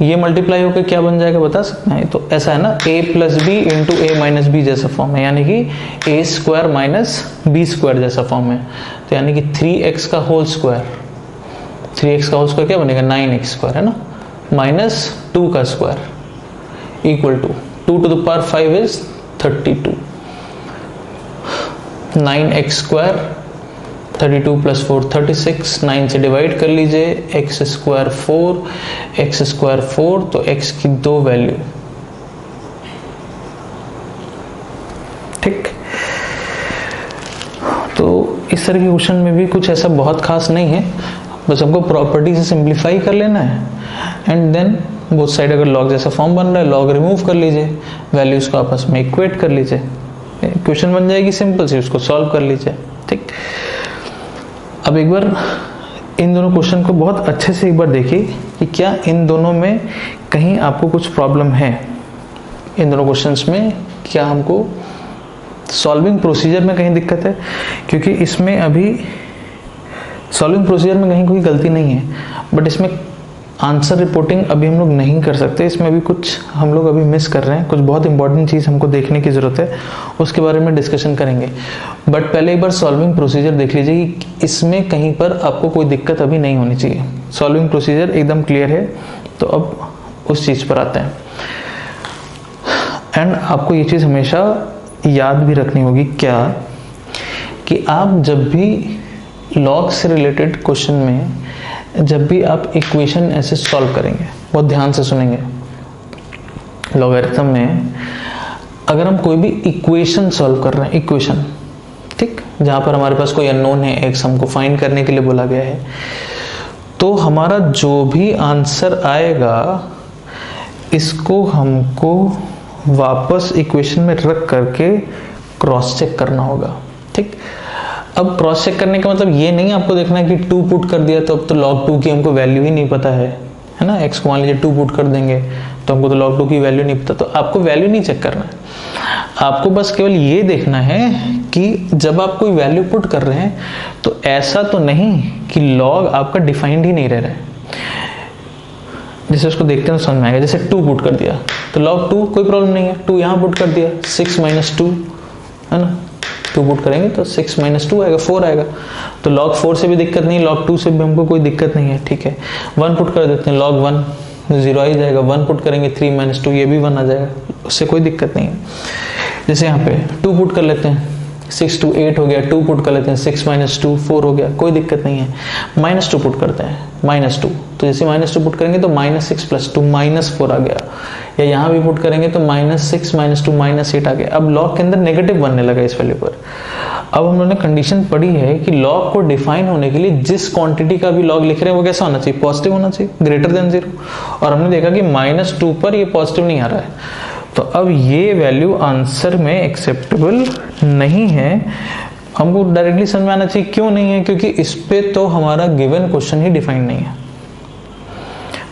ये मल्टीप्लाई होकर क्या बन जाएगा बता सकते हैं? तो ऐसा है ना, a plus b into a minus b जैसा फॉर्म है, यानी कि a square minus b square जैसा फॉर्म है। तो यानी कि 3x का होल स्क्वायर, 3x का होल स्क्वायर क्या बनेगा? 9x स्क्वायर है ना, माइनस 2 का square equal to 2 to the power 5 इज 32, 9x स्क्वायर 32 प्लस 4 36, 9 से डिवाइड कर लीजिए, x स्क्वायर 4, x स्क्वायर 4, तो x की 2 वैल्यू, ठीक। तो इस तरह के क्वेश्चन में भी कुछ ऐसा बहुत खास नहीं है, बस हमको प्रॉपर्टी से सिंप्लीफाई कर लेना है एंड देन बोथ साइड अगर लॉग जैसा फॉर्म बन रहा है, लॉग रिमूव कर लीजिए, वैल्यूज को आपस में इक्वेट कर लीजिए, क्वेश्चन बन जाएगी सिंपल सी, उसको सॉल्व कर लीजिए, ठीक। अब एक बार इन दोनों क्वेश्चन को बहुत अच्छे से एक बार देखिए कि क्या इन दोनों में कहीं आपको कुछ प्रॉब्लम है। इन दोनों क्वेश्चंस में क्या हमको सॉल्विंग प्रोसीजर में कहीं दिक्कत है, क्योंकि इसमें अभी सॉल्विंग प्रोसीजर में कहीं कोई गलती नहीं है, बट इसमें आंसर रिपोर्टिंग अभी हम लोग नहीं कर सकते, इसमें अभी कुछ हम लोग अभी मिस कर रहे हैं, कुछ बहुत इंपॉर्टेंट चीज़ हमको देखने की ज़रूरत है, उसके बारे में डिस्कशन करेंगे। बट पहले एक बार सॉल्विंग प्रोसीजर देख लीजिए कि इसमें कहीं पर आपको कोई दिक्कत अभी नहीं होनी चाहिए। सॉल्विंग प्रोसीजर एकदम क्लियर है, तो अब उस चीज़ पर आते हैं। एंड आपको ये चीज़ हमेशा याद भी रखनी होगी क्या, कि आप जब भी लॉग से रिलेटेड क्वेश्चन में जब भी आप इक्वेशन ऐसे सॉल्व करेंगे, बहुत ध्यान से सुनेंगे, लॉगरिथम में अगर हम कोई भी इक्वेशन सॉल्व कर रहे हैं, इक्वेशन, ठीक, जहां पर हमारे पास कोई अननोन है, x हमको फाइंड करने के लिए बोला गया है, तो हमारा जो भी आंसर आएगा इसको हमको वापस इक्वेशन में रख करके क्रॉस चेक करना होगा, ठीक। अब क्रॉस चेक करने का मतलब ये नहीं आपको देखना है कि 2 पुट कर दिया तो अब तो log 2 की हमको वैल्यू ही नहीं पता है ना, x को मान लीजिए 2 पुट कर देंगे तो हमको तो log 2 की वैल्यू नहीं पता, तो आपको वैल्यू नहीं चेक करना है, आपको बस केवल ये देखना है कि जब आप कोई वैल्यू पुट कर रहे हैं तो ऐसा तो नहीं कि log आपका डिफाइंड ही नहीं रह रहा है। जैसे उसको देखते हैं समझ में आएगा, जैसे 2 पुट कर दिया तो log 2 कोई प्रॉब्लम नहीं है, 2 यहाँ पुट कर दिया, 6 - 2 है ना, 2 पुट करेंगे तो 6 - 2 आएगा, 4 आएगा, तो log 4 से भी दिक्कत नहीं, log 2 से भी हमको कोई दिक्कत नहीं है, ठीक है। 1 पुट कर देते हैं, log 1 0 आ ही जाएगा, 1 पुट करेंगे 3 - 2 ये भी 1 आ जाएगा, उससे कोई दिक्कत नहीं है। जैसे यहाँ पे 2 पुट कर लेते हैं, 6 2 8 हो गया, 2 पुट कर लेते हैं, 6 - 2 4 हो गया, कोई दिक्कत नहीं है। -2 पुट करते हैं, -2, तो जैसे -2 पुट करेंगे तो -6 + 2 -4 आ गया, या यहाँ भी पुट करेंगे तो -6 - 2 -8 आ गया। अब लॉग के अंदर नेगेटिव बनने लगा इस वैल्यू पर। अब हम लोगों ने कंडीशन पढ़ी है कि लॉग को डिफाइन होने के लिए जिस क्वांटिटी का भी लॉग लिख रहे हैं वो कैसा होना चाहिए, पॉजिटिव होना चाहिए, ग्रेटर देन 0, और हमने देखा कि -2 पर ये पॉजिटिव नहीं आ रहा है, तो अब ये वैल्यू आंसर में एक्सेप्टेबल नहीं है। हमको डायरेक्टली समझ में आना चाहिए क्यों नहीं है, क्योंकि इस पे तो हमारा गिवन क्वेश्चन ही डिफाइन नहीं है।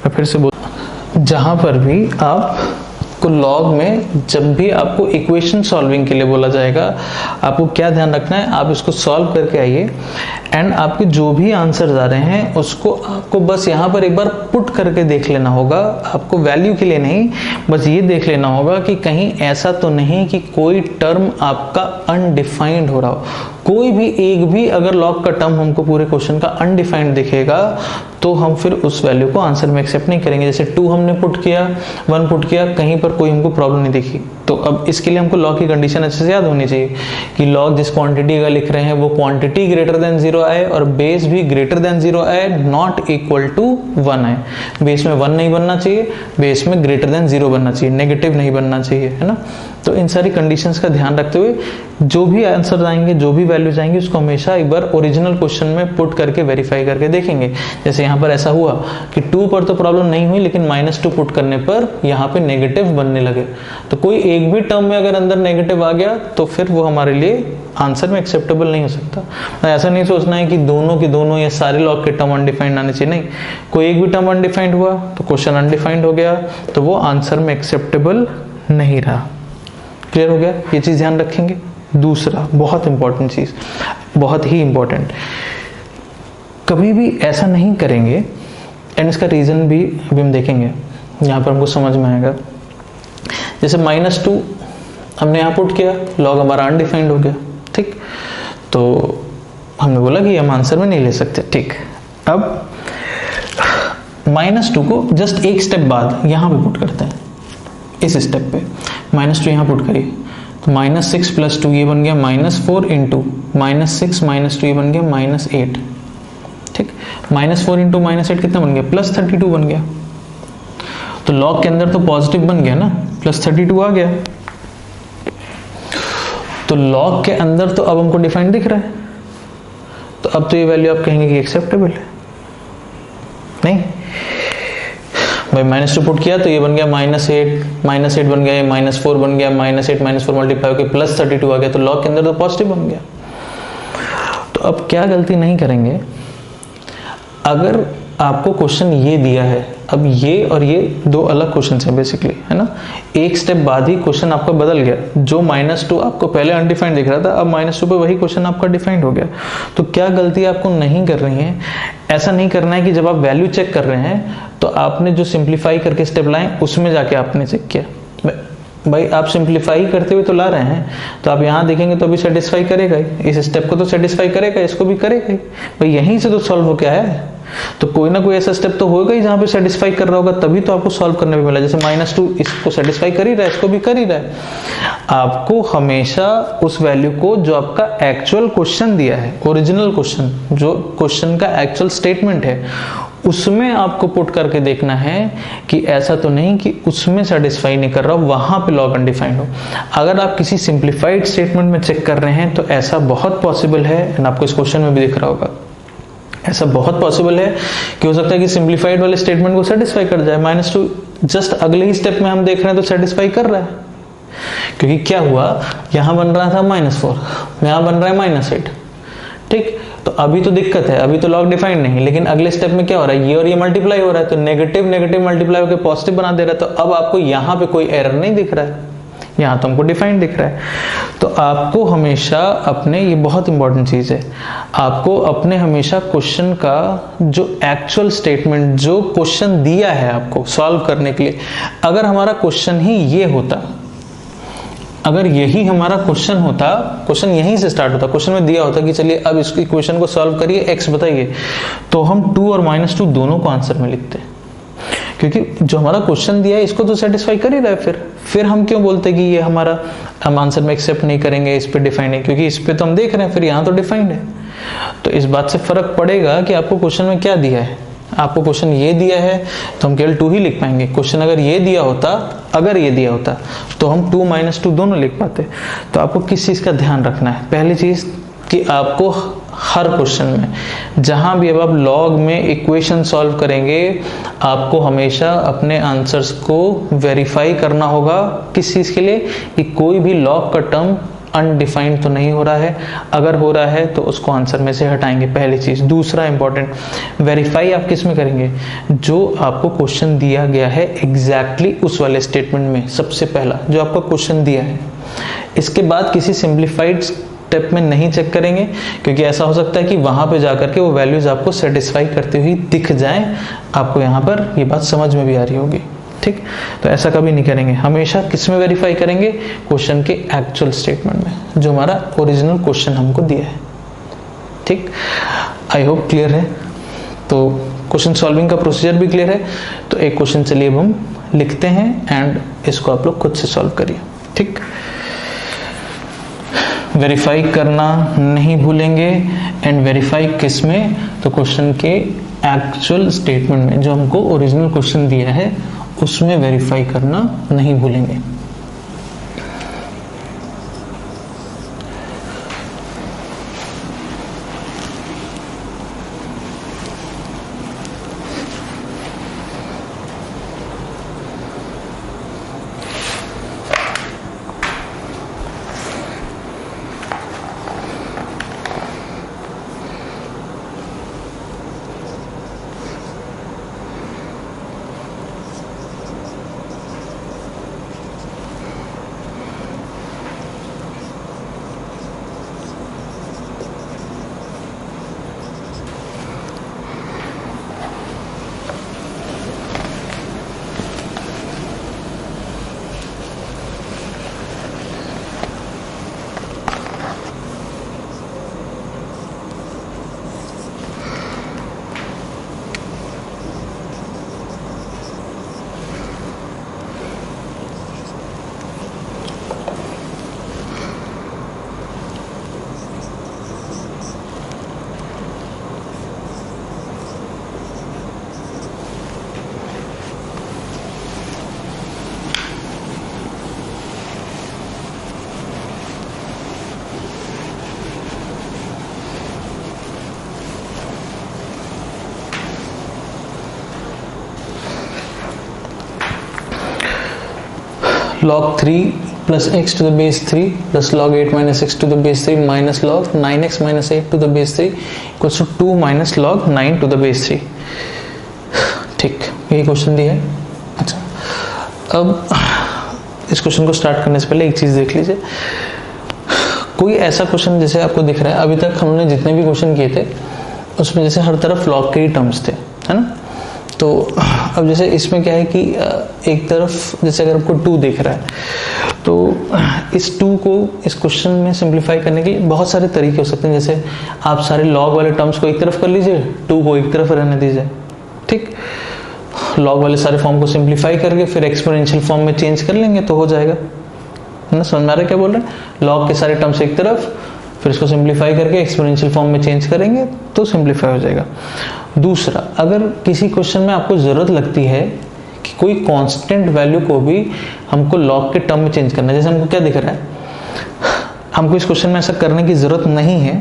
मैं फिर से बोल, जहां पर भी आप आपको लॉग में जब भी आपको इक्वेशन सॉल्विंग के लिए बोला जाएगा, आपको क्या ध्यान रखना है, आप इसको सॉल्व करके आइए एंड आपके जो भी आंसर्स आ रहे हैं उसको आपको बस यहाँ पर एक बार पुट करके देख लेना होगा। आपको वैल्यू के लिए नहीं, बस ये देख लेना होगा कि कहीं ऐसा तो नहीं कि कोई टर्म आपका अनडिफाइंड हो रहा हो। कोई भी एक भी अगर लॉग का टर्म हमको पूरे क्वेश्चन का अनडिफाइंड दिखेगा तो हम फिर उस वैल्यू को आंसर में एक्सेप्ट नहीं करेंगे। जैसे 2 हमने पुट किया, 1 पुट किया, कहीं पर कोई हमको प्रॉब्लम नहीं दिखी, तो अब इसके लिए हमको लॉग की कंडीशन अच्छे से याद होनी चाहिए कि लॉग जिस क्वांटिटी का लिख रहे हैं वो क्वांटिटी ग्रेटर देन 0 आए और बेस भी ग्रेटर देन 0 आए, नॉट इक्वल टू 1 आए। बेस में 1 नहीं बनना चाहिए, बेस में ग्रेटर देन 0 बनना चाहिए, नेगेटिव नहीं बनना चाहिए, है ना। तो इन सारी कंडीशंस का ध्यान रखते हुए जो भी आंसर आएंगे, जो भी वैल्यूज आएंगे, उसको हमेशा एक बार ओरिजिनल क्वेश्चन में पुट करके वेरीफाई करके देखेंगे। जैसे यहाँ पर ऐसा हुआ कि 2 पर तो प्रॉब्लम नहीं हुई, लेकिन -2 पुट करने पर यहाँ पे नेगेटिव बनने लगे, तो कोई एक भी टर्म में अगर अंदर नेगेटिव आ गया तो फिर वो हमारे लिए आंसर में एक्सेप्टेबल नहीं हो सकता। ऐसा नहीं सोचना है कि दोनों के दोनों या सारे लॉग के टर्म अनडिफाइंड आने चाहिए, नहीं, कोई एक भी टर्म अनडिफाइंड हुआ तो क्वेश्चन अनडिफाइंड हो गया, तो वो आंसर में एक्सेप्टेबल नहीं रहा। क्लियर हो गया, ये चीज ध्यान रखेंगे। दूसरा बहुत इंपॉर्टेंट चीज, बहुत ही इंपॉर्टेंट, कभी भी ऐसा नहीं करेंगे एंड इसका रीजन भी अभी हम देखेंगे, यहाँ पर हमको समझ में आएगा। जैसे -2 हमने यहाँ पुट किया, लॉग हमारा अनडिफाइंड हो गया, ठीक, तो हमने बोला कि हम आंसर में नहीं ले सकते, ठीक। अब -2 को जस्ट एक स्टेप बाद यहाँ पे पुट करते हैं, इस स्टेप पे -2 यहाँ पुट करिए, तो -6 + 2 ये बन गया -4 इंटू -6 - 2 ये बन गया -8, ठीक। -4 इंटू -8 कितना बन गया, +32 बन गया। तो लॉग के अंदर तो पॉजिटिव बन गया ना, +32 आ गया, तो लॉग के अंदर तो अब हमको डिफाइंड दिख रहा है, तो अब तो ये वैल्यू आप कहेंगे कि एक्सेप्टेबल है, नहीं भाई। -2 पुट किया तो ये बन गया -8 बन गया, -4 बन गया, -8 -4 मल्टीप्लाई होकर +32 आ गया, तो लॉग के अंदर तो पॉजिटिव बन गया। तो अब क्या गलती नहीं करेंगे, अगर आपको क्वेश्चन ये दिया है, अब ये और ये 2 अलग क्वेश्चन हैं बेसिकली, है ना, एक स्टेप बाद ही क्वेश्चन आपका बदल गया। जो -2 आपको पहले अनडिफाइंड दिख रहा था, अब -2 पे वही क्वेश्चन आपका डिफाइंड हो गया। तो क्या गलती आपको नहीं कर रही है, ऐसा नहीं करना है कि जब आप वैल्यू चेक कर रहे हैं तो आपने जो सिंप्लीफाई करके स्टेप लाए उसमें जाके आपने चेक किया। भाई आप सिंप्लीफाई करते हुए तो ला रहे हैं, तो आप यहाँ देखेंगे तो अभी सेटिस्फाई करेगा ही, इस स्टेप को तो सेटिस्फाई करेगा, इसको भी करेगा ही, भाई यहीं से तो सॉल्व हो क्या है। तो कोई ना कोई ऐसा स्टेप तो होगा ही जहां पे सेटिस्फाई कर रहा होगा, तभी तो आपको सॉल्व करने में मिला। जैसे -2 इसको सेटिस्फाई कर ही रहा है, इसको भी कर ही रहा है। आपको हमेशा उस वैल्यू को जो आपका एक्चुअल क्वेश्चन दिया है, ओरिजिनल क्वेश्चन, जो क्वेश्चन का एक्चुअल स्टेटमेंट है, उसमें आपको पुट करके देखना है कि ऐसा तो नहीं कि उसमें सेटिस्फाई नहीं कर रहा हो, वहां पे लॉग अनडिफाइंड हो। अगर आप किसी सिंप्लीफाइड स्टेटमेंट में चेक कर रहे हैं तो ऐसा बहुत पॉसिबल है, एंड आपको इस क्वेश्चन में भी दिख रहा होगा, ऐसा बहुत पॉसिबल है कि हो सकता है कि सिंप्लीफाइड वाले स्टेटमेंट को सेटिस्फाई कर जाए। -2 जस्ट अगले ही स्टेप में हम देख रहे हैं तो सेटिस्फाई कर रहा है, क्योंकि क्या हुआ, यहां बन रहा था -4, यहां बन रहा है -8, ठीक। तो अभी तो दिक्कत है, अभी तो लॉग डिफाइंड नहीं, लेकिन अगले स्टेप में क्या हो रहा है, ये और ये मल्टीप्लाई हो रहा है, तो नेगेटिव नेगेटिव मल्टीप्लाई होकर पॉजिटिव बना दे रहा है। तो अब आपको यहाँ पे कोई एरर नहीं दिख रहा है, यहाँ तो हमको डिफाइंड दिख रहा है। तो आपको हमेशा अपने, ये बहुत इंपॉर्टेंट चीज है, आपको अपने हमेशा क्वेश्चन का जो एक्चुअल स्टेटमेंट, जो क्वेश्चन दिया है आपको सॉल्व करने के लिए, अगर हमारा क्वेश्चन ही ये होता, अगर यही हमारा क्वेश्चन होता, क्वेश्चन यहीं से स्टार्ट होता, क्वेश्चन में दिया होता कि चलिए अब इस इक्वेशन को सॉल्व करिए, एक्स बताइए, तो हम 2 और -2 दोनों को आंसर में लिखते, क्योंकि जो हमारा क्वेश्चन दिया है इसको तो सेटिस्फाई कर ही रहा है। फिर हम क्यों बोलते कि ये हमारा, हम आंसर में एक्सेप्ट नहीं करेंगे, इस पे डिफाइंड है, क्योंकि इस पे तो हम देख रहे हैं, फिर यहाँ तो डिफाइंड है। तो इस बात से फर्क पड़ेगा कि आपको क्वेश्चन में क्या दिया है। आपको क्वेश्चन ये दिया है तो हम केवल 2 ही लिख पाएंगे। क्वेश्चन अगर ये दिया होता, तो हम 2 - 2 दोनों लिख पाते। तो आपको किस चीज का ध्यान रखना है, पहली चीज कि आपको हर क्वेश्चन में, जहां भी अब आप लॉग में इक्वेशन सॉल्व करेंगे, आपको हमेशा अपने आंसर्स को वेरीफाई करना होगा। किस चीज के लिए, कि कोई भी लॉग का टर्म अनडिफाइंड तो नहीं हो रहा है, अगर हो रहा है तो उसको आंसर में से हटाएंगे, पहली चीज। दूसरा इंपॉर्टेंट, वेरीफाई आप किस में करेंगे, जो आपको क्वेश्चन दिया गया है एग्जैक्टली उस वाले स्टेटमेंट में, सबसे पहला जो आपको क्वेश्चन दिया है। इसके बाद किसी सिंप्लीफाइड स्टेप में नहीं चेक करेंगे, क्योंकि ऐसा हो सकता है कि वहां पे जाकर के वो वैल्यूज आपको सेटिस्फाई करती हुई दिख जाएं। आपको यहाँ पर ये बात समझ में भी आ रही होगी, ठीक। तो ऐसा कभी नहीं करेंगे, हमेशा किस में वेरीफाई करेंगे, क्वेश्चन के एक्चुअल स्टेटमेंट में, जो हमारा ओरिजिनल क्वेश्चन हमको दिया है, ठीक। आई होप क्लियर है। तो क्वेश्चन सॉल्विंग का प्रोसीजर भी क्लियर है। तो एक क्वेश्चन चलिए अब हम लिखते हैं एंड इसको आप लोग खुद से सॉल्व करिए, ठीक। वेरीफाई करना नहीं भूलेंगे, एंड वेरीफाई किस में, तो क्वेश्चन के एक्चुअल स्टेटमेंट में, जो हमको ओरिजिनल क्वेश्चन दिया है उसमें वेरीफाई करना नहीं भूलेंगे। log 3 plus x to the base 3 plus log 8 minus x to the base 3 minus log 9x minus 8 to the base 3 equals to 2 minus log 9 to the base 3। ठीक, ये क्वेश्चन दिया है। अच्छा, अब इस क्वेश्चन को स्टार्ट करने से पहले एक चीज देख लीजिए। कोई ऐसा क्वेश्चन जैसे आपको दिख रहा है, अभी तक हमने जितने भी क्वेश्चन किए थे उसमें जैसे हर तरफ लॉग के ही टर्म्स थे, है ना। तो अब जैसे इसमें क्या है कि एक तरफ जैसे अगर आपको 2 दिख रहा है तो इस 2 को इस क्वेश्चन में सिंप्लीफाई करने के लिए बहुत सारे तरीके हो सकते हैं। जैसे आप सारे लॉग वाले टर्म्स को एक तरफ कर लीजिए, 2 को एक तरफ रहने दीजिए, ठीक। लॉग वाले सारे फॉर्म को सिंप्लीफाई करके फिर एक्सपोनेंशियल फॉर्म में चेंज कर लेंगे तो हो जाएगा, है ना। समझ में आ रहा है क्या बोल रहे हैं। लॉग के सारे टर्म्स एक तरफ, फिर इसको सिंप्लीफाई करके एक्सपोनेंशियल फॉर्म में चेंज करेंगे तो सिंप्लीफाई हो जाएगा। दूसरा, अगर किसी क्वेश्चन में आपको जरूरत लगती है कि कोई कांस्टेंट वैल्यू को भी हमको लॉग के टर्म में चेंज करना है, जैसे हमको क्या दिख रहा है, हमको इस क्वेश्चन में ऐसा करने की जरूरत नहीं है,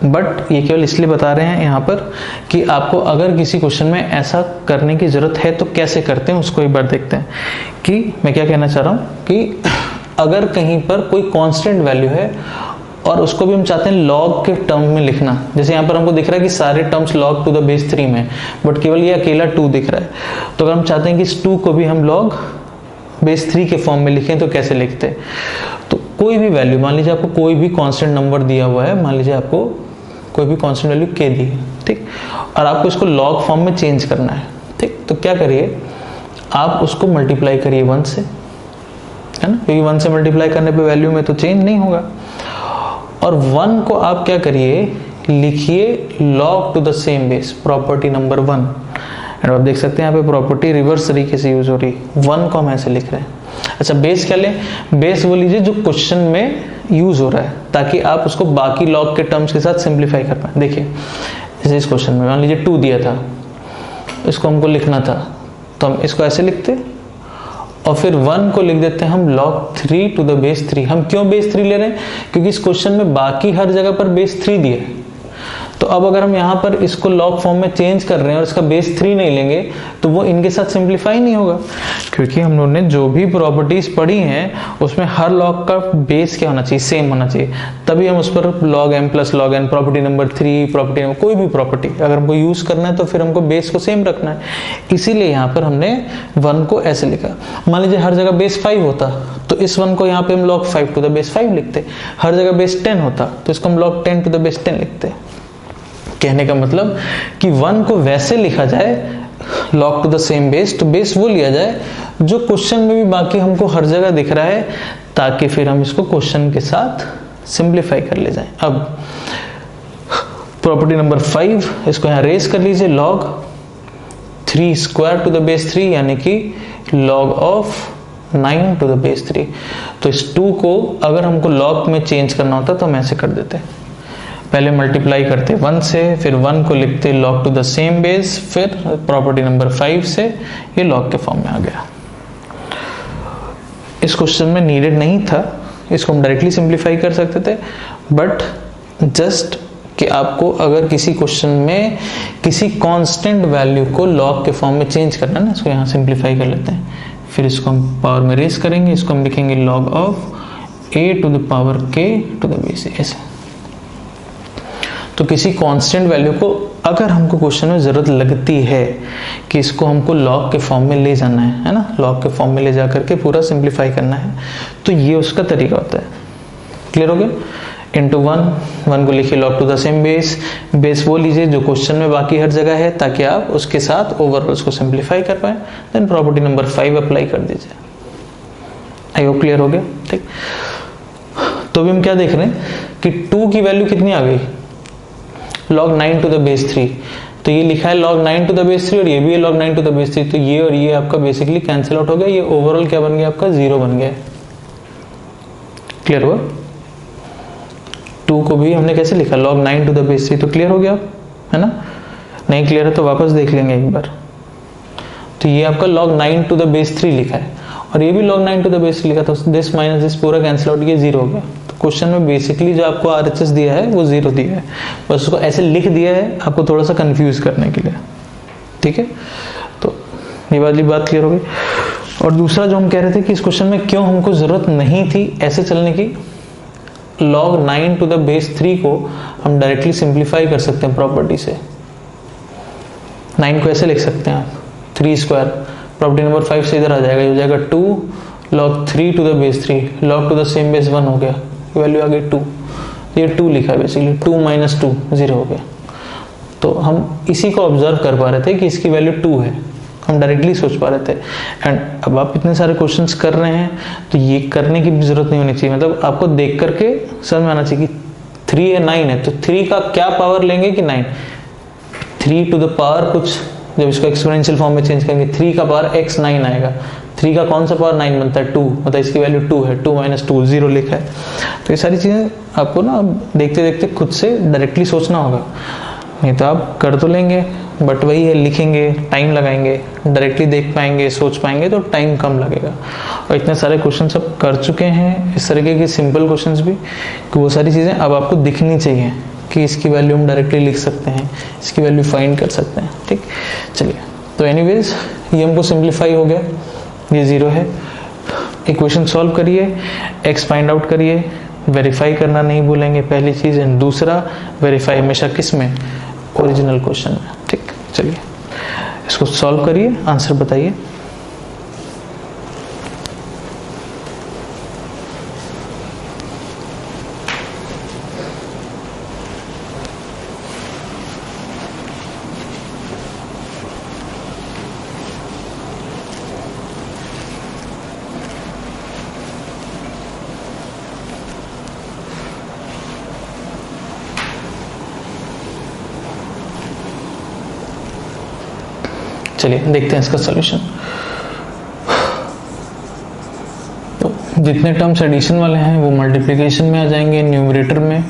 बट ये केवल इसलिए बता रहे हैं यहाँ पर कि आपको अगर किसी क्वेश्चन में ऐसा करने की जरूरत है तो कैसे करते हैं उसको एक बार देखते हैं। कि मैं क्या कहना चाह रहा हूँ कि अगर कहीं पर कोई कांस्टेंट वैल्यू है और उसको भी हम चाहते हैं लॉग के टर्म में लिखना, जैसे यहाँ पर हमको दिख रहा है कि सारे terms log to the base 3 में, बट केवल ये अकेला 2 दिख रहा है। तो अगर हम चाहते हैं कि इस 2 को भी हम लॉग बेस 3 के फॉर्म में लिखें तो कैसे लिखते हैं। तो कोई भी वैल्यू, मान लीजिए आपको कोई भी कांस्टेंट नंबर दिया हुआ है, मान लीजिए आपको कोई भी कांस्टेंट वैल्यू k दी है, ठीक, और आपको इसको लॉग फॉर्म में चेंज करना है, ठीक। तो क्या करिए, आप उसको मल्टीप्लाई करिए 1 से, है ना, क्योंकि 1 से मल्टीप्लाई करने पे वैल्यू में तो चेंज नहीं होगा। और 1 को आप क्या करिए, लिखिए log to the same base, property number 1। And आप देख सकते हैं यहाँ पे प्रॉपर्टी रिवर्स तरीके से यूज हो रही है, 1 को हम ऐसे लिख रहे हैं। अच्छा, बेस क्या लें, बेस वो लीजिए जो क्वेश्चन में यूज हो रहा है, ताकि आप उसको बाकी लॉग के टर्म्स के साथ सिंप्लीफाई कर पाए। देखिए, जैसे इस क्वेश्चन में मान लीजिए 2 दिया था, इसको हमको लिखना था, तो हम इसको ऐसे लिखते और फिर 1 को लिख देते हैं हम log 3 टू द बेस 3। हम क्यों बेस 3 ले रहे हैं, क्योंकि इस क्वेश्चन में बाकी हर जगह पर बेस 3 दिया है, तो तो अब अगर हम यहाँ पर इसको लॉग फॉर्म में चेंज कर रहे हैं और इसका बेस 3 नहीं लेंगे तो वो इनके साथ सिंप्लीफाई नहीं होगा, क्योंकि हम लोगों ने जो भी प्रॉपर्टीज पढ़ी हैं उसमें हर लॉग का बेस क्या होना चाहिए, सेम होना चाहिए, तभी हम उस पर log m plus log n, property number 3, property number कोई भी प्रॉपर्टी अगर हमको यूज करना है तो फिर हमको बेस को सेम रखना है। इसीलिए यहाँ पर हमने 1 को ऐसे लिखा। मान लीजिए हर जगह बेस 5 होता तो इस 1 को यहाँ पे हम log 5 टू द बेस 5 लिखते, हर जगह बेस 10 होता तो इसको हम log 10 टू द बेस 10 लिखते। कहने का मतलब कि 1 को वैसे लिखा जाए log to the same base, तो बेस वो लिया जाए जो क्वेश्चन में भी बाकी हमको हर जगह दिख रहा है, ताकि फिर हम इसको क्वेश्चन के साथ सिंप्लीफाई कर ले जाएं। अब प्रॉपर्टी नंबर 5, इसको यहाँ रेस कर लीजिए, log 3 square to the base 3 यानी कि log ऑफ 9 टू द बेस 3। तो इस 2 को अगर हमको log में चेंज करना होता तो हम ऐसे कर देते, पहले मल्टीप्लाई करते 1 से, फिर 1 को लिखते log to the same base, फिर प्रॉपर्टी नंबर 5 से ये log के फॉर्म में आ गया। इस क्वेश्चन में नीडेड नहीं था, इसको हम डायरेक्टली सिंप्लीफाई कर सकते थे, बट जस्ट कि आपको अगर किसी क्वेश्चन में किसी कांस्टेंट वैल्यू को log के फॉर्म में चेंज करना है ना, इसको यहाँ सिंप्लीफाई कर लेते हैं, फिर इसको हम पावर में रेस करेंगे, इसको हम लिखेंगे log of a to the power k to the base ऐसे। तो किसी कांस्टेंट वैल्यू को अगर हमको क्वेश्चन में जरूरत लगती है कि इसको हमको log के फॉर्म में ले जाना है ना, log के फॉर्म में ले जा करके पूरा सिंप्लीफाई करना है, तो ये उसका तरीका होता है। क्लियर हो गया? इंटू 1 को लिखिए log to the same base, base वो लीजिए जो क्वेश्चन में बाकी हर जगह है, ताकि आप उसके साथ ओवरऑल उसको सिंप्लीफाई कर पाए। देन प्रॉपर्टी नंबर 5 अप्लाई कर दीजिए। आई होप क्लियर हो गया? ठीक, तो अभी हम क्या देख रहे हैं कि 2 की वैल्यू कितनी आ गई, log 9 टू द बेस 3, तो ये लिखा है log 9 टू द बेस 3 और ये भी है log 9 टू द बेस 3, तो ये और ये आपका बेसिकली कैंसिल आउट हो गया, ये ओवरऑल क्या बन गया आपका 0 बन गया। क्लियर हुआ? 2 को भी हमने कैसे लिखा, log 9 टू द बेस 3, तो क्लियर हो गया है ना? नहीं क्लियर है तो वापस देख लेंगे एक बार। तो ये आपका log 9 टू द बेस 3 लिखा है और ये भी log 9 टू द बेस 3 लिखा, तो दिस माइनस दिस पूरा कैंसिल आउट, ये 0 हो गया। क्वेश्चन में बेसिकली जो आपको RHS दिया है वो 0 दिया है, बस उसको ऐसे लिख दिया है आपको थोड़ा सा कंफ्यूज करने के लिए। ठीक है, तो ये वाली बात क्लियर हो गई। और दूसरा जो हम कह रहे थे कि इस क्वेश्चन में क्यों हमको जरूरत नहीं थी ऐसे चलने की, log 9 टू द बेस 3 को हम डायरेक्टली सिंप्लीफाई कर सकते हैं प्रॉपर्टी से। 9 को ऐसे लिख सकते हैं आप 3 स्क्वायर, प्रॉपर्टी नंबर 5 से इधर आ जाएगा, ये हो जाएगा 2 log 3 to the base 3, log to the same base 1 हो गया, वैल्यू आ गई 2, ये 2 लिखा है बेसिकली, 2 माइनस 2 0 हो गया। तो हम इसी को ऑब्जर्व कर पा रहे थे कि इसकी वैल्यू 2 है, हम डायरेक्टली सोच पा रहे थे। एंड अब आप इतने सारे क्वेश्चंस कर रहे हैं तो ये करने की भी जरूरत नहीं होनी चाहिए, मतलब आपको देख करके समझ में आना चाहिए कि 3 है 9 है, तो 3 का क्या पावर लेंगे कि 9, 3 टू द पावर कुछ, जब इसको एक्सपोनेंशियल फॉर्म में चेंज करेंगे 3 का पावर x 9 आएगा, 3 का कौन सा पावर 9 बनता है 2, मतलब इसकी वैल्यू 2 है, 2 माइनस 2 0 लिखा है। तो ये सारी चीज़ें आपको ना देखते देखते खुद से डायरेक्टली सोचना होगा, नहीं तो आप कर तो लेंगे बट वही है, लिखेंगे टाइम लगाएंगे, डायरेक्टली देख पाएंगे सोच पाएंगे तो टाइम कम लगेगा। और इतने सारे क्वेश्चन सब कर चुके हैं इस तरीके के सिंपल क्वेश्चंस भी, कि वो सारी चीज़ें अब आपको दिखनी चाहिए कि इसकी वैल्यू हम डायरेक्टली लिख सकते हैं, इसकी वैल्यू फाइंड कर सकते हैं। ठीक, चलिए, तो एनीवेज ये हमको सिंप्लीफाई हो गया, ये 0 है। इक्वेशन सॉल्व करिए, x फाइंड आउट करिए, वेरीफाई करना नहीं भूलेंगे पहली चीज़, एंड दूसरा वेरीफाई हमेशा किस में, ओरिजिनल क्वेश्चन में। ठीक, चलिए इसको सॉल्व करिए, आंसर बताइए। चलिए देखते हैं इसका सॉल्यूशन। तो जितने टर्म्स एडिशन वाले हैं वो मल्टीप्लिकेशन में आ जाएंगे न्यूमरेटर में,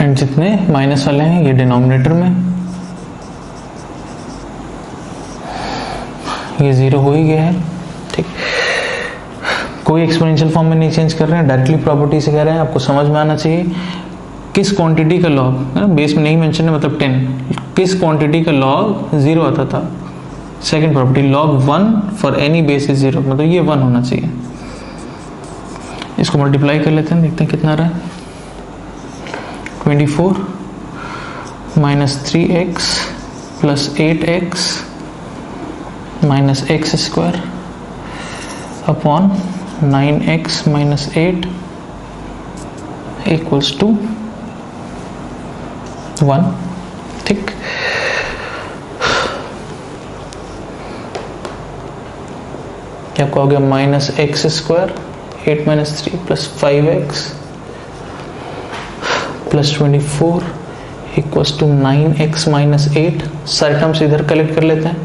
एंड जितने माइनस वाले हैं ये डिनोमिनेटर में। ये 0 हो ही गया है। ठीक, कोई एक्सपोनेंशियल फॉर्म में नहीं चेंज कर रहे हैं, डायरेक्टली प्रॉपर्टी से कह रहे हैं। आपको समझ में आना चाहिए किस क्वांटिटी का लॉग, है ना, बेस में नहीं मेंशन है मतलब 10, किस क्वांटिटी का लॉग 0 आता था। Second property log 1 for any base is 0, मतलब ये 1 होना चाहिए। इसको मल्टीप्लाई कर लेते हैं, देखते हैं कितना आ रहा है। 24 minus 3x plus 8x minus x square upon 9x minus 8 equals to 1। ठीक, क्या हो गया, minus x square 8 minus 3 plus 5x plus 24 equals to 9x minus 8। सारे टर्म्स इधर कलेक्ट कर लेते हैं,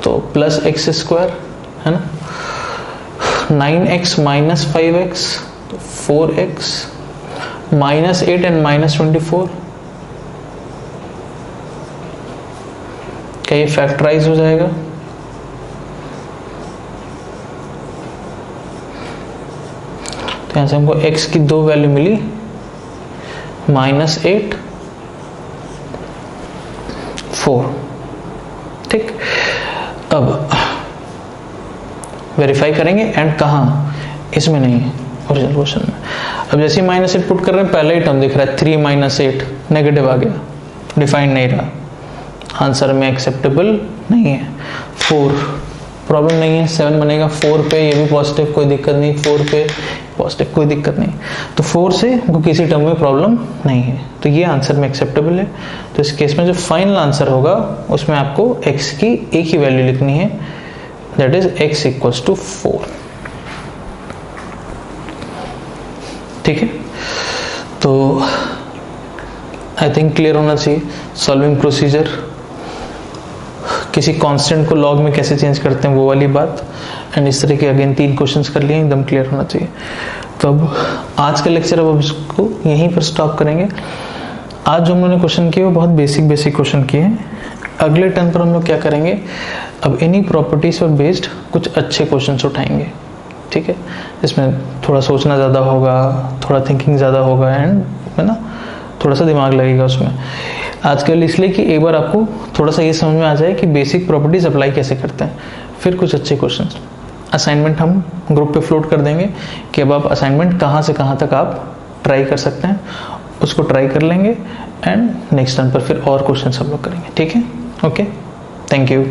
तो प्लस एक्स स्क्वायर है ना, 9x माइनस 5x तो 4x माइनस 8 एंड माइनस 24, क्या ये फैक्टराइज हो जाएगा? तो यहां से हमको x की 2 वैल्यू मिली, माइनस 8 4। ठीक, अब वेरीफाई करेंगे एंड कहाँ, इसमें नहीं, ओरिजिनल क्वेश्चन में। अब जैसे ही माइनस 8 पुट कर रहे हैं, पहला ही टर्म दिख रहा है 3 माइनस 8, नेगेटिव आ गया, डिफाइंड नहीं रहा, आंसर में एक्सेप्टेबल नहीं है। 4 प्रॉब्लम नहीं है, 7 बनेगा 4 पे, ये भी पॉजिटिव, कोई दिक्कत नहीं, 4 पे पॉजिटिव, कोई दिक्कत नहीं। तो 4 से हमको किसी टर्म में प्रॉब्लम नहीं है, तो ये आंसर में एक्सेप्टेबल है। तो इस केस में जो फाइनल आंसर होगा उसमें आपको x की एक ही वैल्यू लिखनी है, that is x equals to 4। ठीक है, तो आई थिंक क्लियर होना चाहिए सॉल्विंग प्रोसीजर, किसी कांस्टेंट को लॉग में कैसे चेंज करते हैं वो वाली बात, एंड इस तरह के अगेन 3 क्वेश्चंस कर लिए, एकदम क्लियर होना चाहिए। तो अब आज का लेक्चर अब इसको यहीं पर स्टॉप करेंगे। आज जो हम लोगों ने क्वेश्चन किए वो बहुत बेसिक क्वेश्चन किए हैं। अगले टर्न पर हम लोग क्या करेंगे, अब इन्हीं प्रॉपर्टीज पर बेस्ड कुछ अच्छे क्वेश्चंस उठाएंगे। ठीक है, इसमें थोड़ा सोचना ज़्यादा होगा, थोड़ा थिंकिंग ज़्यादा होगा, एंड है ना, थोड़ा सा दिमाग लगेगा उसमें। आजकल इसलिए कि एक बार आपको थोड़ा सा ये समझ में आ जाए कि बेसिक प्रॉपर्टीज अप्लाई कैसे करते हैं, फिर कुछ अच्छे क्वेश्चंस। असाइनमेंट हम ग्रुप पे फ्लोट कर देंगे कि अब आप असाइनमेंट कहाँ से कहाँ तक आप ट्राई कर सकते हैं, उसको ट्राई कर लेंगे, एंड नेक्स्ट टर्न पर फिर और क्वेश्चंस हम लोग करेंगे। ठीक है, ओके, थैंक यू।